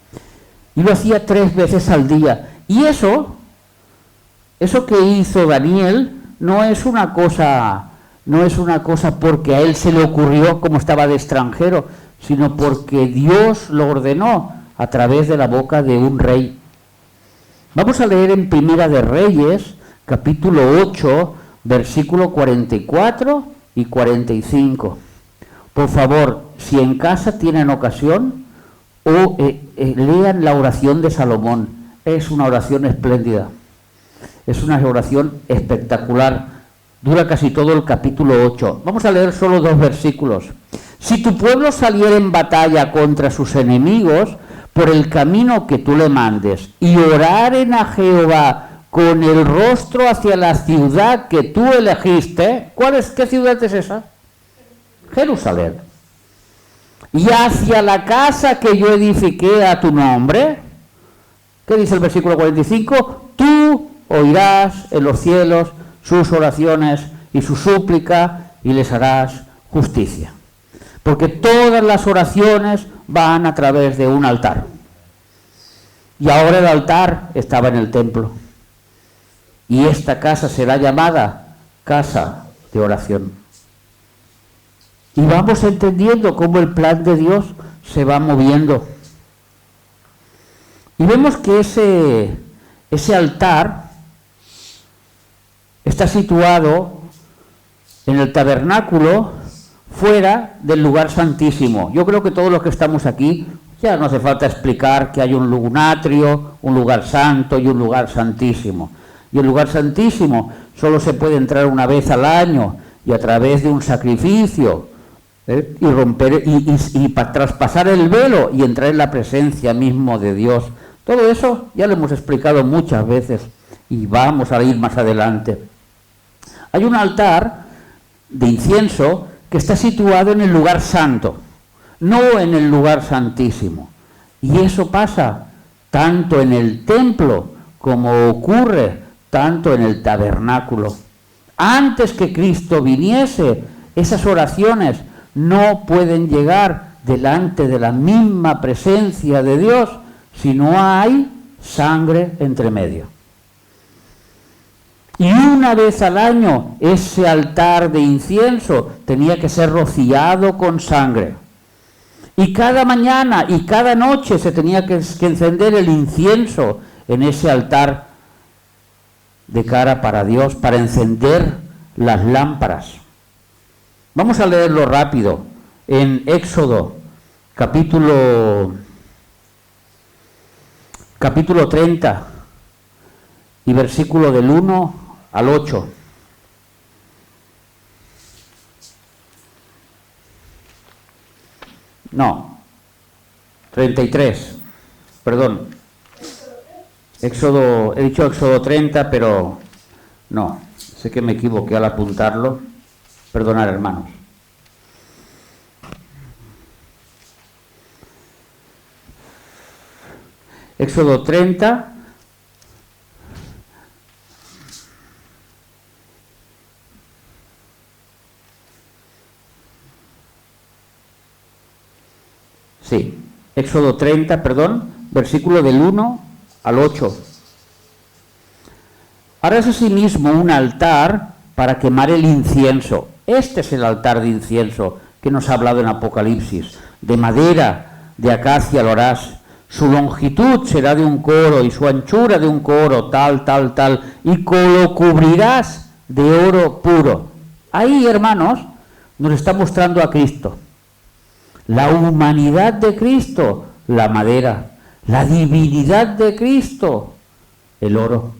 Y lo hacía 3 veces al día. Y eso que hizo Daniel no es una cosa no es una cosa porque a él se le ocurrió como estaba de extranjero, sino porque Dios lo ordenó a través de la boca de un rey. Vamos a leer en Primera de Reyes, capítulo 8, versículo 44 y 45. Por favor, si en casa tienen ocasión, lean la oración de Salomón. Es una oración espléndida. Es una oración espectacular. Dura casi todo el capítulo 8. Vamos a leer solo 2 versículos. Si tu pueblo saliera en batalla contra sus enemigos por el camino que tú le mandes y oraren a Jehová con el rostro hacia la ciudad que tú elegiste, ¿qué ciudad es esa? Jerusalén. Y hacia la casa que yo edifiqué a tu nombre, ¿qué dice el versículo 45? Tú oirás en los cielos sus oraciones y su súplica y les harás justicia. Porque todas las oraciones van a través de un altar. Y ahora el altar estaba en el templo. Y esta casa será llamada casa de oración. Y vamos entendiendo cómo el plan de Dios se va moviendo. Y vemos que ese altar está situado en el tabernáculo fuera del lugar santísimo. Yo creo que todos los que estamos aquí, ya no hace falta explicar que hay un atrio, un lugar santo y un lugar santísimo. Y el lugar santísimo solo se puede entrar una vez al año y a través de un sacrificio, y romper y traspasar el velo y entrar en la presencia mismo de Dios. Todo eso ya lo hemos explicado muchas veces y vamos a ir más adelante. Hay un altar de incienso que está situado en el lugar santo, no en el lugar santísimo. Y eso pasa tanto en el templo como ocurre tanto en el tabernáculo. Antes que Cristo viniese, esas oraciones no pueden llegar delante de la misma presencia de Dios si no hay sangre entre medio. Y una vez al año ese altar de incienso tenía que ser rociado con sangre. Y cada mañana y cada noche se tenía que encender el incienso en ese altar de cara para Dios, para encender las lámparas. Vamos a leerlo rápido en Éxodo, capítulo 30 y versículo del 1 al 8. No, 33, perdón. Éxodo, he dicho Éxodo 30, pero no, sé que me equivoqué al apuntarlo. Perdonad, hermanos. Éxodo 30. Sí, Éxodo 30, perdón, versículo del 1 al 8. Harás asimismo un altar para quemar el incienso. Este es el altar de incienso que nos ha hablado en Apocalipsis. De madera, de acacia lo harás. Su longitud será de un coro y su anchura de un coro, tal, y lo cubrirás de oro puro. Ahí, hermanos, nos está mostrando a Cristo. La humanidad de Cristo, la madera. La divinidad de Cristo, el oro.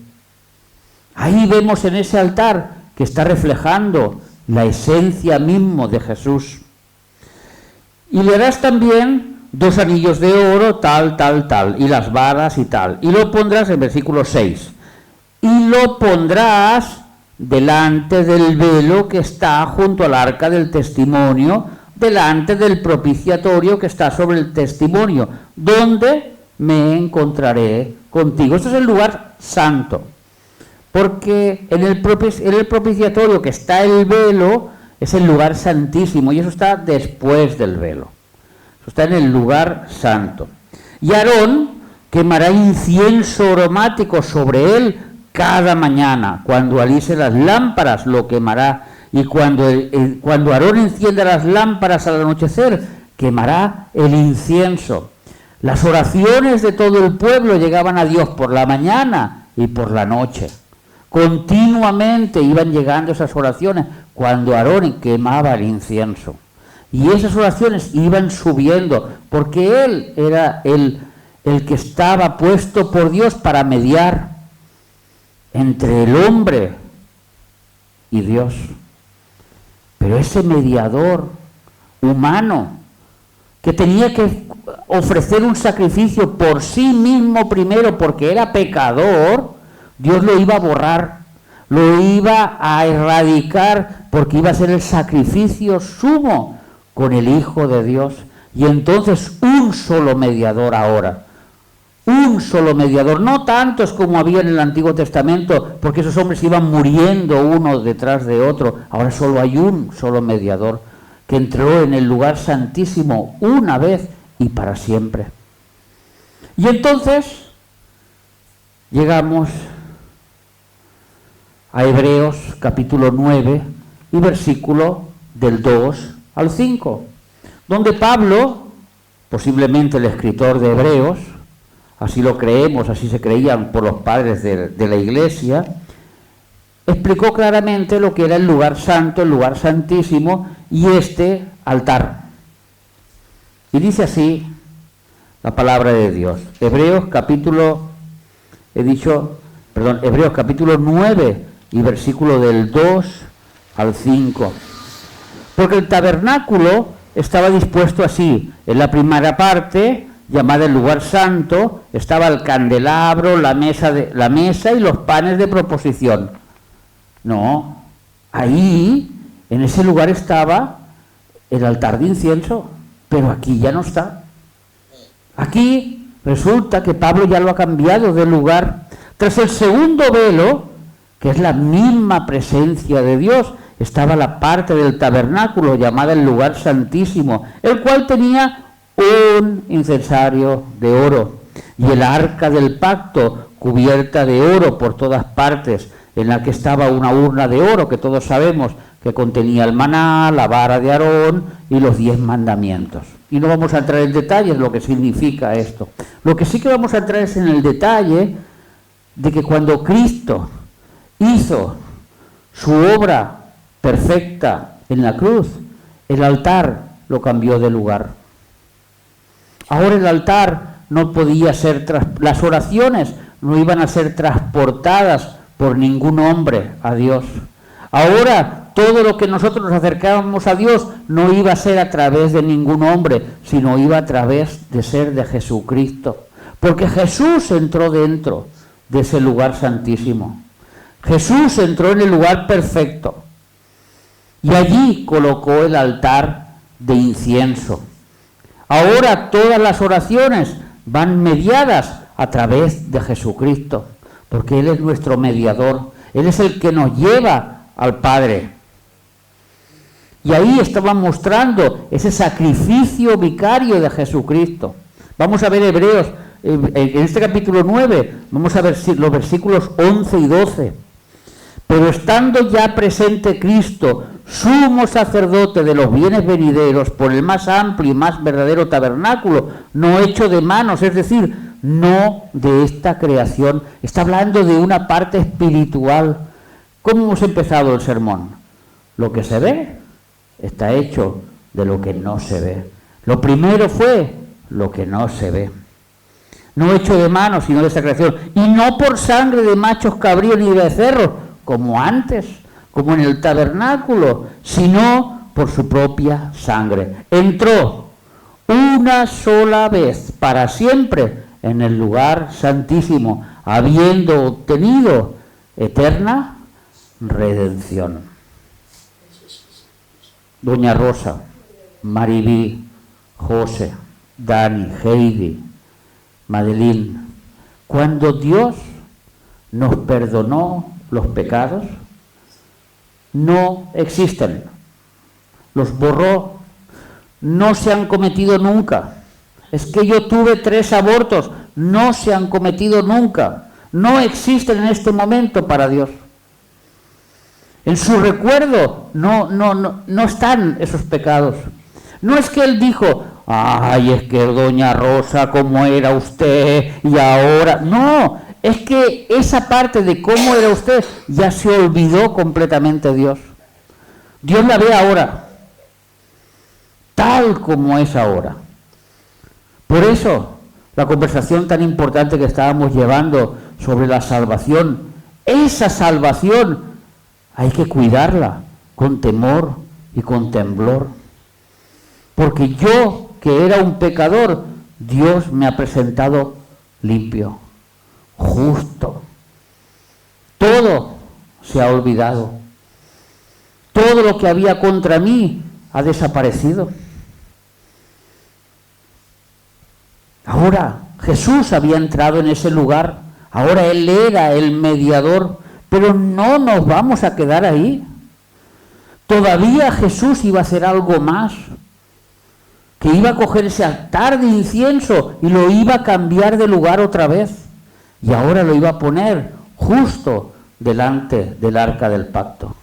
Ahí vemos en ese altar que está reflejando la esencia mismo de Jesús. Y le harás también 2 anillos de oro, tal, y las varas y tal. Y lo pondrás en versículo 6. Y lo pondrás delante del velo que está junto al arca del testimonio, delante del propiciatorio que está sobre el testimonio, donde me encontraré contigo. Este es el lugar santo. Porque en el propiciatorio que está el velo es el lugar santísimo y eso está después del velo. Eso está en el lugar santo. Y Aarón quemará incienso aromático sobre él cada mañana. Cuando alise las lámparas lo quemará Y cuando Aarón encienda las lámparas al anochecer, quemará el incienso. Las oraciones de todo el pueblo llegaban a Dios por la mañana y por la noche. Continuamente iban llegando esas oraciones cuando Aarón quemaba el incienso. Y esas oraciones iban subiendo, porque él era el que estaba puesto por Dios para mediar entre el hombre y Dios. Pero ese mediador humano, que tenía que ofrecer un sacrificio por sí mismo primero porque era pecador, Dios lo iba a borrar, lo iba a erradicar porque iba a ser el sacrificio sumo con el Hijo de Dios. Y entonces un solo mediador ahora, un solo mediador, no tantos como había en el Antiguo Testamento, porque esos hombres iban muriendo uno detrás de otro. Ahora solo hay un solo mediador que entró en el lugar santísimo una vez y para siempre. Y entonces llegamos a Hebreos capítulo 9 y versículo del 2 al 5, donde Pablo, posiblemente el escritor de Hebreos, así lo creemos, así se creían por los padres de la iglesia, explicó claramente lo que era el lugar santo, el lugar santísimo y este altar. Y dice así la palabra de Dios. Hebreos capítulo 9 y versículo del 2 al 5. Porque el tabernáculo estaba dispuesto así. En la primera parte, llamada el lugar santo, estaba el candelabro, la mesa y los panes de proposición. No, ahí, en ese lugar estaba el altar de incienso, pero aquí ya no está. Aquí resulta que Pablo ya lo ha cambiado de lugar. Tras el segundo velo, que es la misma presencia de Dios, estaba la parte del tabernáculo llamada el lugar santísimo, el cual tenía un incensario de oro y el arca del pacto cubierta de oro por todas partes, en la que estaba una urna de oro que todos sabemos que contenía el maná, la vara de Aarón y los 10 mandamientos. Y no vamos a entrar en detalles lo que significa esto. Lo que sí que vamos a entrar es en el detalle de que cuando Cristo hizo su obra perfecta en la cruz, el altar lo cambió de lugar. Ahora el altar no podía ser, las oraciones no iban a ser transportadas por ningún hombre a Dios. Ahora todo lo que nosotros nos acercábamos a Dios no iba a ser a través de ningún hombre, sino iba a través de ser de Jesucristo. Porque Jesús entró dentro de ese lugar santísimo. Jesús entró en el lugar perfecto y allí colocó el altar de incienso. Ahora todas las oraciones van mediadas a través de Jesucristo, porque Él es nuestro mediador, Él es el que nos lleva al Padre. Y ahí estaba mostrando ese sacrificio vicario de Jesucristo. Vamos a ver Hebreos, en este capítulo 9, vamos a ver los versículos 11 y 12. Pero estando ya presente Cristo, sumo sacerdote de los bienes venideros, por el más amplio y más verdadero tabernáculo, no hecho de manos, es decir, no de esta creación. Está hablando de una parte espiritual. ¿Cómo hemos empezado el sermón? Lo que se ve está hecho de lo que no se ve. Lo primero fue lo que no se ve. No hecho de manos, sino de esta creación. Y no por sangre de machos cabríos ni de becerros, como antes, como en el tabernáculo, sino por su propia sangre. Entró una sola vez para siempre en el lugar santísimo, habiendo obtenido eterna redención. Doña Rosa, Maribí, José, Dani, Heidi, Madeline, cuando Dios nos perdonó los pecados, no existen, los borró, no se han cometido nunca. Es que yo tuve 3 abortos, no se han cometido nunca, no existen en este momento para Dios. En su recuerdo no están esos pecados. No es que él dijo, ay, es que doña Rosa, cómo era usted, y ahora... No, es que esa parte de cómo era usted ya se olvidó completamente Dios. Dios la ve ahora, tal como es ahora. Por eso, la conversación tan importante que estábamos llevando sobre la salvación, esa salvación hay que cuidarla con temor y con temblor. Porque yo, que era un pecador, Dios me ha presentado limpio, justo. Todo se ha olvidado. Todo lo que había contra mí ha desaparecido. Ahora Jesús había entrado en ese lugar. Ahora Él era el mediador. Pero no nos vamos a quedar ahí. Todavía Jesús iba a hacer algo más. Que iba a coger ese altar de incienso y lo iba a cambiar de lugar otra vez. Y ahora lo iba a poner justo delante del arca del pacto.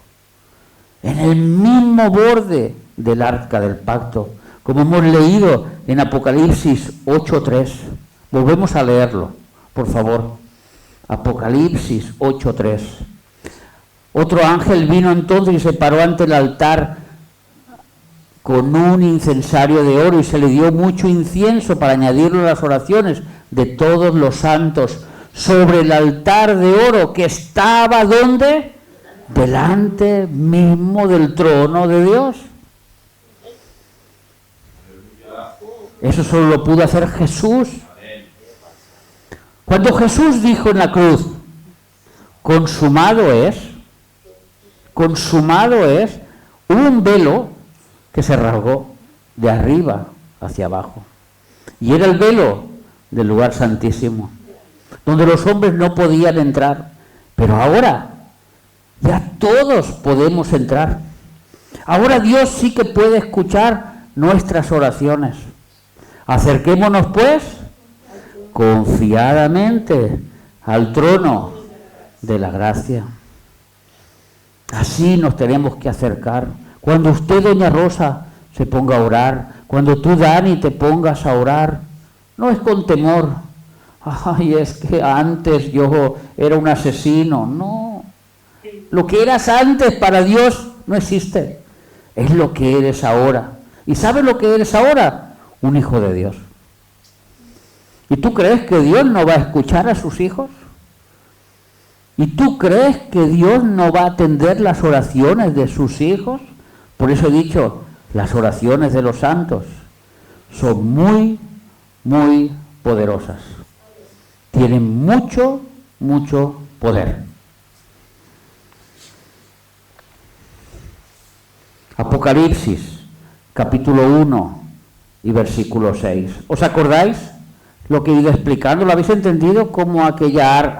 En el mismo borde del arca del pacto. Como hemos leído en Apocalipsis 8:3. Volvemos a leerlo, por favor. Apocalipsis 8:3. Otro ángel vino entonces y se paró ante el altar con un incensario de oro y se le dio mucho incienso para añadirlo a las oraciones de todos los santos sobre el altar de oro que estaba ¿dónde? Delante mismo del trono de Dios. Eso solo lo pudo hacer Jesús. Cuando Jesús dijo en la cruz, consumado es, hubo un velo que se rasgó de arriba hacia abajo. Y era el velo del lugar santísimo, donde los hombres no podían entrar. Pero ahora ya todos podemos entrar. Ahora Dios sí que puede escuchar nuestras oraciones. Acerquémonos pues confiadamente al trono de la gracia. Así nos tenemos que acercar. Cuando usted, doña Rosa, se ponga a orar, cuando tú, Dani, te pongas a orar, no es con temor. Ay, es que antes yo era un asesino. No. Lo que eras antes para Dios no existe. Es lo que eres ahora. ¿Y sabes lo que eres ahora? Un hijo de Dios. ¿Y tú crees que Dios no va a escuchar a sus hijos? ¿Y tú crees que Dios no va a atender las oraciones de sus hijos? Por eso he dicho, las oraciones de los santos son muy, muy poderosas. Tienen mucho, mucho poder. Apocalipsis, capítulo 1 y versículo 6. ¿Os acordáis lo que he ido explicando? ¿Lo habéis entendido? Cómo aquel altar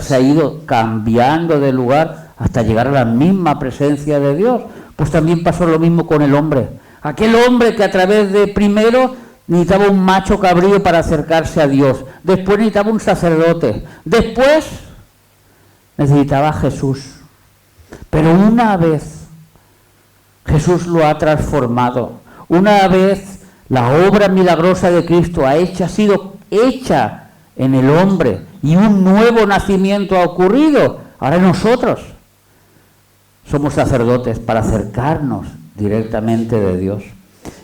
se ha ido cambiando de lugar hasta llegar a la misma presencia de Dios. Pues también pasó lo mismo con el hombre. Aquel hombre que a través de primero necesitaba un macho cabrío para acercarse a Dios. Después necesitaba un sacerdote. Después necesitaba a Jesús. Pero una vez Jesús lo ha transformado. Una vez la obra milagrosa de Cristo ha sido hecha en el hombre y un nuevo nacimiento ha ocurrido. Ahora nosotros somos sacerdotes para acercarnos directamente de Dios.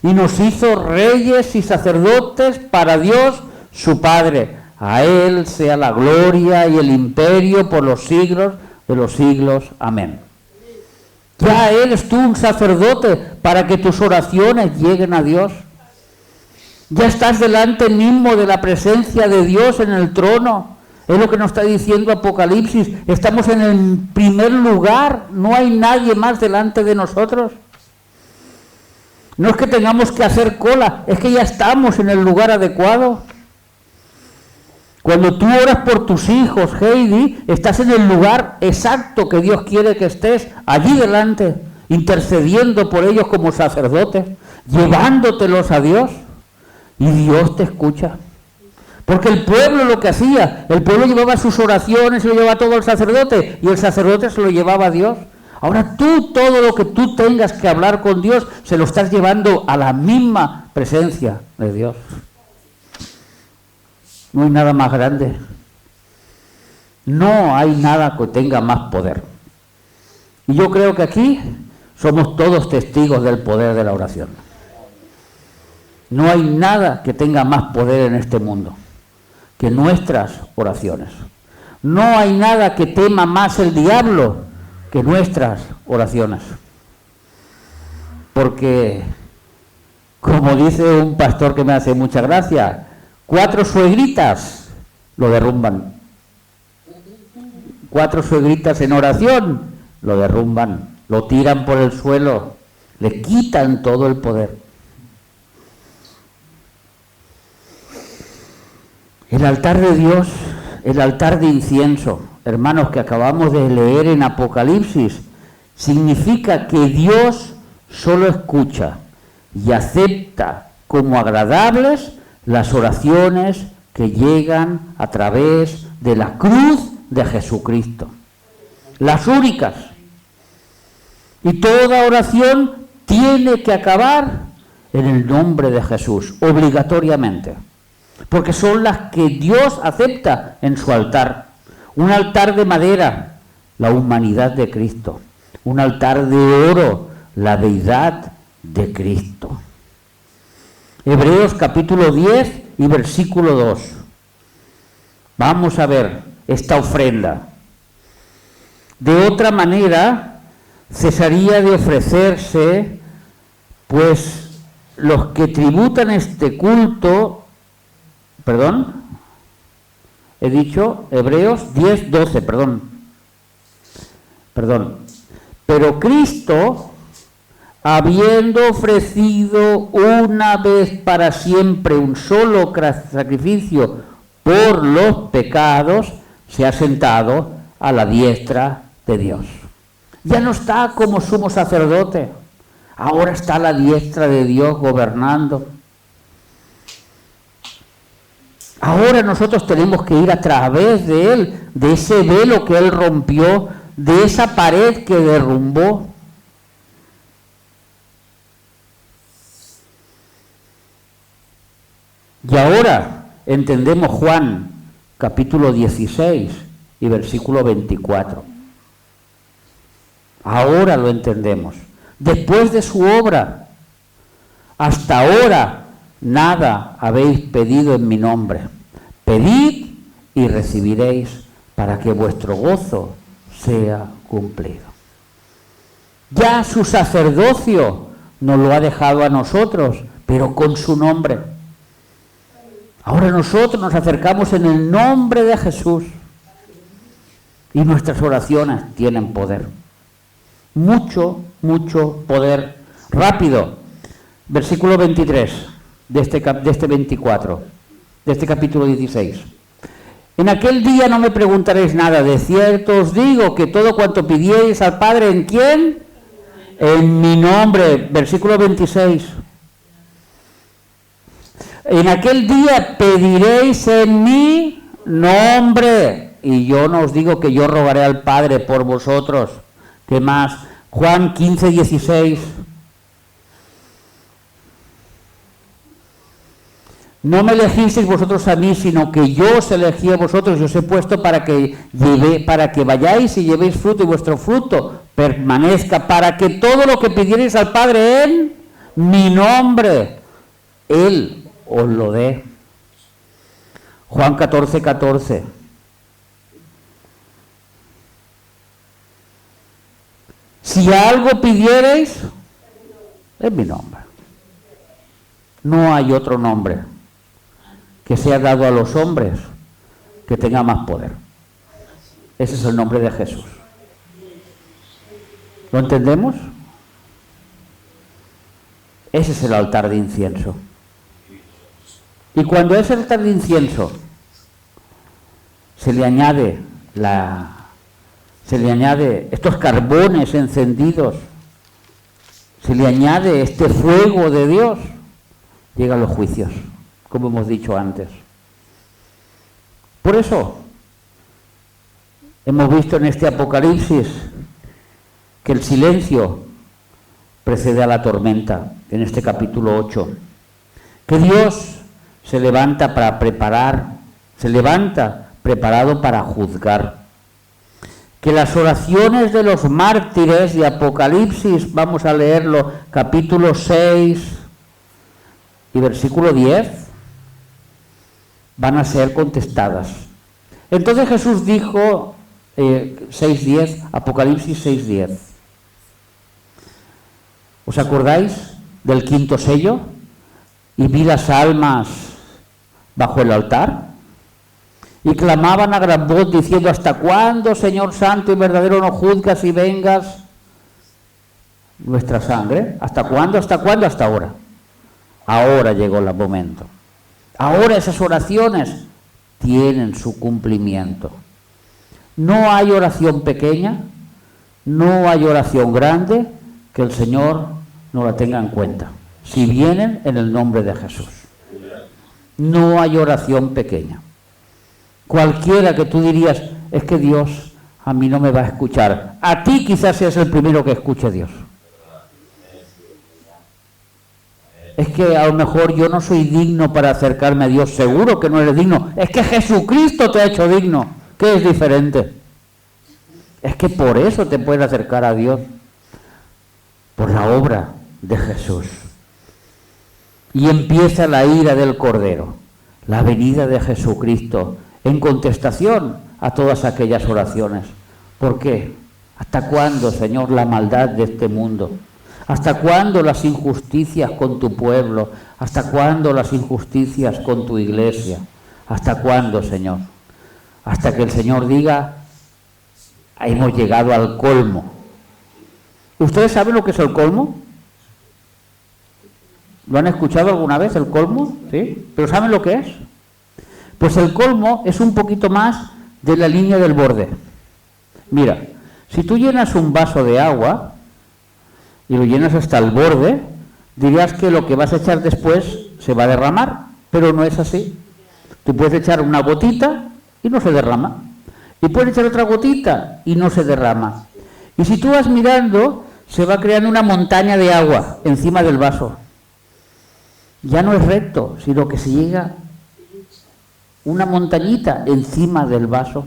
Y nos hizo reyes y sacerdotes para Dios su Padre. A Él sea la gloria y el imperio por los siglos de los siglos. Amén. Ya eres tú un sacerdote para que tus oraciones lleguen a Dios. Ya estás delante mismo de la presencia de Dios en el trono. Es lo que nos está diciendo Apocalipsis. Estamos en el primer lugar. No hay nadie más delante de nosotros. No es que tengamos que hacer cola. Es que ya estamos en el lugar adecuado. Cuando tú oras por tus hijos, Heidi, estás en el lugar exacto que Dios quiere que estés. Allí delante. Intercediendo por ellos como sacerdotes. Llevándotelos a Dios. Y Dios te escucha. Porque el pueblo lo que hacía, el pueblo llevaba sus oraciones, se lo llevaba todo al sacerdote, y el sacerdote se lo llevaba a Dios. Ahora tú, todo lo que tú tengas que hablar con Dios, se lo estás llevando a la misma presencia de Dios. No hay nada más grande. No hay nada que tenga más poder. Y yo creo que aquí somos todos testigos del poder de la oración. No hay nada que tenga más poder en este mundo que nuestras oraciones. No hay nada que tema más el diablo que nuestras oraciones. Porque, como dice un pastor que me hace mucha gracia, 4 suegritas lo derrumban. 4 suegritas en oración lo derrumban, lo tiran por el suelo, le quitan todo el poder. El altar de Dios, el altar de incienso, hermanos, que acabamos de leer en Apocalipsis, significa que Dios solo escucha y acepta como agradables las oraciones que llegan a través de la cruz de Jesucristo. Las únicas. Y toda oración tiene que acabar en el nombre de Jesús, obligatoriamente. Porque son las que Dios acepta en su altar. Un altar de madera, la humanidad de Cristo. Un altar de oro, la deidad de Cristo. Hebreos capítulo 10 y versículo 2. Vamos a ver esta ofrenda. De otra manera, cesaría de ofrecerse, pues los que tributan este culto, he dicho Hebreos 10, 12, pero Cristo, habiendo ofrecido una vez para siempre un solo sacrificio por los pecados, se ha sentado a la diestra de Dios. Ya no está como sumo sacerdote, ahora está a la diestra de Dios gobernando. Ahora nosotros tenemos que ir a través de Él, de ese velo que Él rompió, de esa pared que derrumbó. Y ahora entendemos Juan capítulo 16 y versículo 24. Ahora lo entendemos. Después de su obra, hasta ahora nada habéis pedido en mi nombre. Pedid y recibiréis, para que vuestro gozo sea cumplido. Ya su sacerdocio nos lo ha dejado a nosotros, pero con su nombre. Ahora nosotros nos acercamos en el nombre de Jesús y nuestras oraciones tienen poder. Mucho, mucho poder. Rápido, versículo 23 de este capítulo 16. En aquel día no me preguntaréis nada, de cierto os digo que todo cuanto pidierais al Padre, ¿en quién? En mi nombre, versículo 26. En aquel día pediréis en mi nombre, y yo no os digo que yo rogaré al Padre por vosotros. ¿Qué más? Juan 15, 16. No me elegisteis vosotros a mí, sino que yo os elegí a vosotros y os he puesto para que vayáis y llevéis fruto y vuestro fruto permanezca, para que todo lo que pidierais al Padre en mi nombre, Él os lo dé. Juan 14, 14. Si algo pidierais, en mi nombre. No hay otro nombre que sea dado a los hombres que tenga más poder. Ese es el nombre de Jesús. ¿Lo entendemos? Ese es el altar de incienso. Y cuando a ese altar de incienso se le añade estos carbones encendidos, se le añade este fuego de Dios, llegan los juicios, como hemos dicho antes. Por eso hemos visto en este Apocalipsis que el silencio precede a la tormenta, en este capítulo 8. Que Dios se levanta para preparar, se levanta preparado para juzgar. Que las oraciones de los mártires de Apocalipsis, vamos a leerlo, capítulo 6 y versículo 10, van a ser contestadas. Entonces Jesús dijo, 6:10, Apocalipsis 6:10. ¿Os acordáis del quinto sello? Y vi las almas bajo el altar y clamaban a gran voz diciendo: ¿hasta cuándo, Señor santo y verdadero, no juzgas y vengas nuestra sangre? ¿Hasta cuándo? ¿Hasta cuándo? Hasta ahora. Ahora llegó el momento. Ahora esas oraciones tienen su cumplimiento. No hay oración pequeña, no hay oración grande que el Señor no la tenga en cuenta, si vienen en el nombre de Jesús. No hay oración pequeña. Cualquiera que tú dirías, es que Dios a mí no me va a escuchar. A ti quizás seas el primero que escuche a Dios. Es que a lo mejor yo no soy digno para acercarme a Dios. Seguro que no eres digno. Es que Jesucristo te ha hecho digno. ¿Qué es diferente? Es que por eso te puedes acercar a Dios. Por la obra de Jesús. Y empieza la ira del Cordero, la venida de Jesucristo, en contestación a todas aquellas oraciones. ¿Por qué? ¿Hasta cuándo, Señor, la maldad de este mundo? ¿Hasta cuándo las injusticias con tu pueblo? ¿Hasta cuándo las injusticias con tu iglesia? ¿Hasta cuándo, Señor? Hasta que el Señor diga, hemos llegado al colmo. ¿Ustedes saben lo que es el colmo? ¿Lo han escuchado alguna vez, el colmo? ¿Sí? ¿Pero saben lo que es? Pues el colmo es un poquito más de la línea del borde. Mira, si tú llenas un vaso de agua y lo llenas hasta el borde, dirías que lo que vas a echar después se va a derramar, pero no es así. Tú puedes echar una gotita y no se derrama. Y puedes echar otra gotita y no se derrama. Y si tú vas mirando, se va creando una montaña de agua encima del vaso. Ya no es recto, sino que se llega una montañita encima del vaso.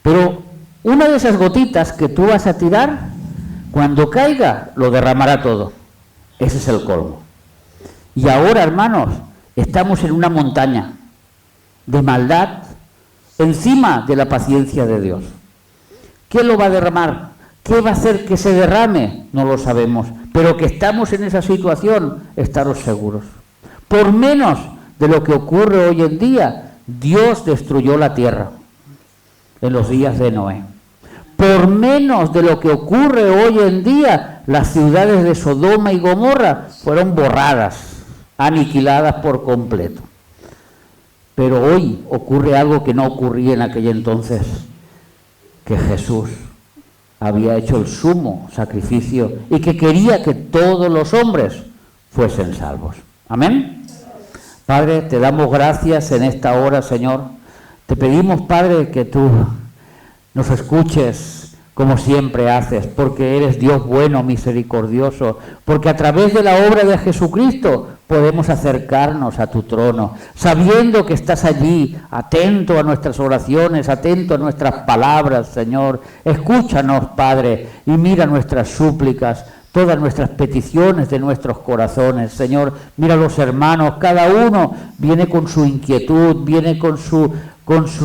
Pero una de esas gotitas que tú vas a tirar, cuando caiga, lo derramará todo. Ese es el colmo. Y ahora, hermanos, estamos en una montaña de maldad encima de la paciencia de Dios. ¿Qué lo va a derramar? ¿Qué va a hacer que se derrame? No lo sabemos. Pero que estamos en esa situación, estaros seguros. Por menos de lo que ocurre hoy en día, Dios destruyó la tierra en los días de Noé. Por menos de lo que ocurre hoy en día, las ciudades de Sodoma y Gomorra fueron borradas, aniquiladas por completo. Pero hoy ocurre algo que no ocurría en aquel entonces, que Jesús había hecho el sumo sacrificio y que quería que todos los hombres fuesen salvos. Amén. Padre, te damos gracias en esta hora, Señor. Te pedimos, Padre, que tú nos escuches como siempre haces, porque eres Dios bueno, misericordioso, porque a través de la obra de Jesucristo podemos acercarnos a tu trono, sabiendo que estás allí, atento a nuestras oraciones, atento a nuestras palabras, Señor. Escúchanos, Padre, y mira nuestras súplicas, todas nuestras peticiones de nuestros corazones, Señor. Mira a los hermanos, cada uno viene con su inquietud, viene con su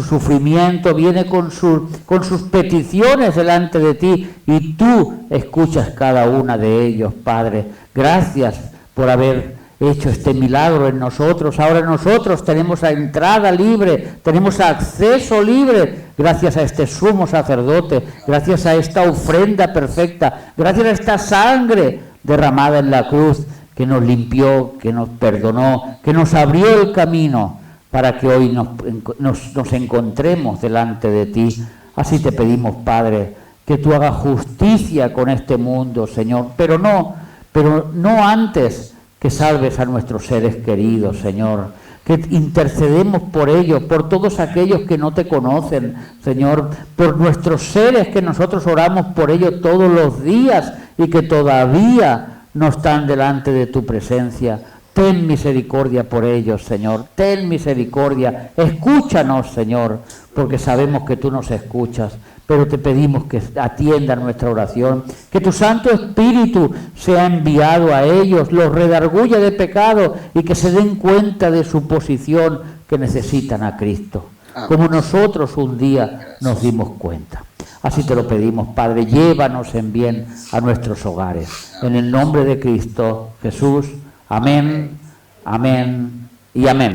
sufrimiento, viene con sus peticiones delante de ti, y tú escuchas cada una de ellos, Padre. Gracias por haber hecho este milagro en nosotros. Ahora nosotros tenemos la entrada libre, tenemos acceso libre, gracias a este sumo sacerdote, gracias a esta ofrenda perfecta, gracias a esta sangre derramada en la cruz, que nos limpió, que nos perdonó, que nos abrió el camino para que hoy nos encontremos delante de ti. Así te pedimos, Padre, que tú hagas justicia con este mundo, Señor, pero no antes que salves a nuestros seres queridos, Señor. que intercedemos por ellos, por todos aquellos que no te conocen, Señor, por nuestros seres que nosotros oramos por ellos todos los días y que todavía no están delante de tu presencia. Ten misericordia por ellos, Señor, ten misericordia. Escúchanos, Señor, porque sabemos que tú nos escuchas, pero te pedimos que atienda nuestra oración, que tu Santo Espíritu sea enviado a ellos, los redarguya de pecado y que se den cuenta de su posición, que necesitan a Cristo, como nosotros un día nos dimos cuenta. Así te lo pedimos, Padre, llévanos en bien a nuestros hogares. En el nombre de Cristo Jesús. Amén, amén y amén.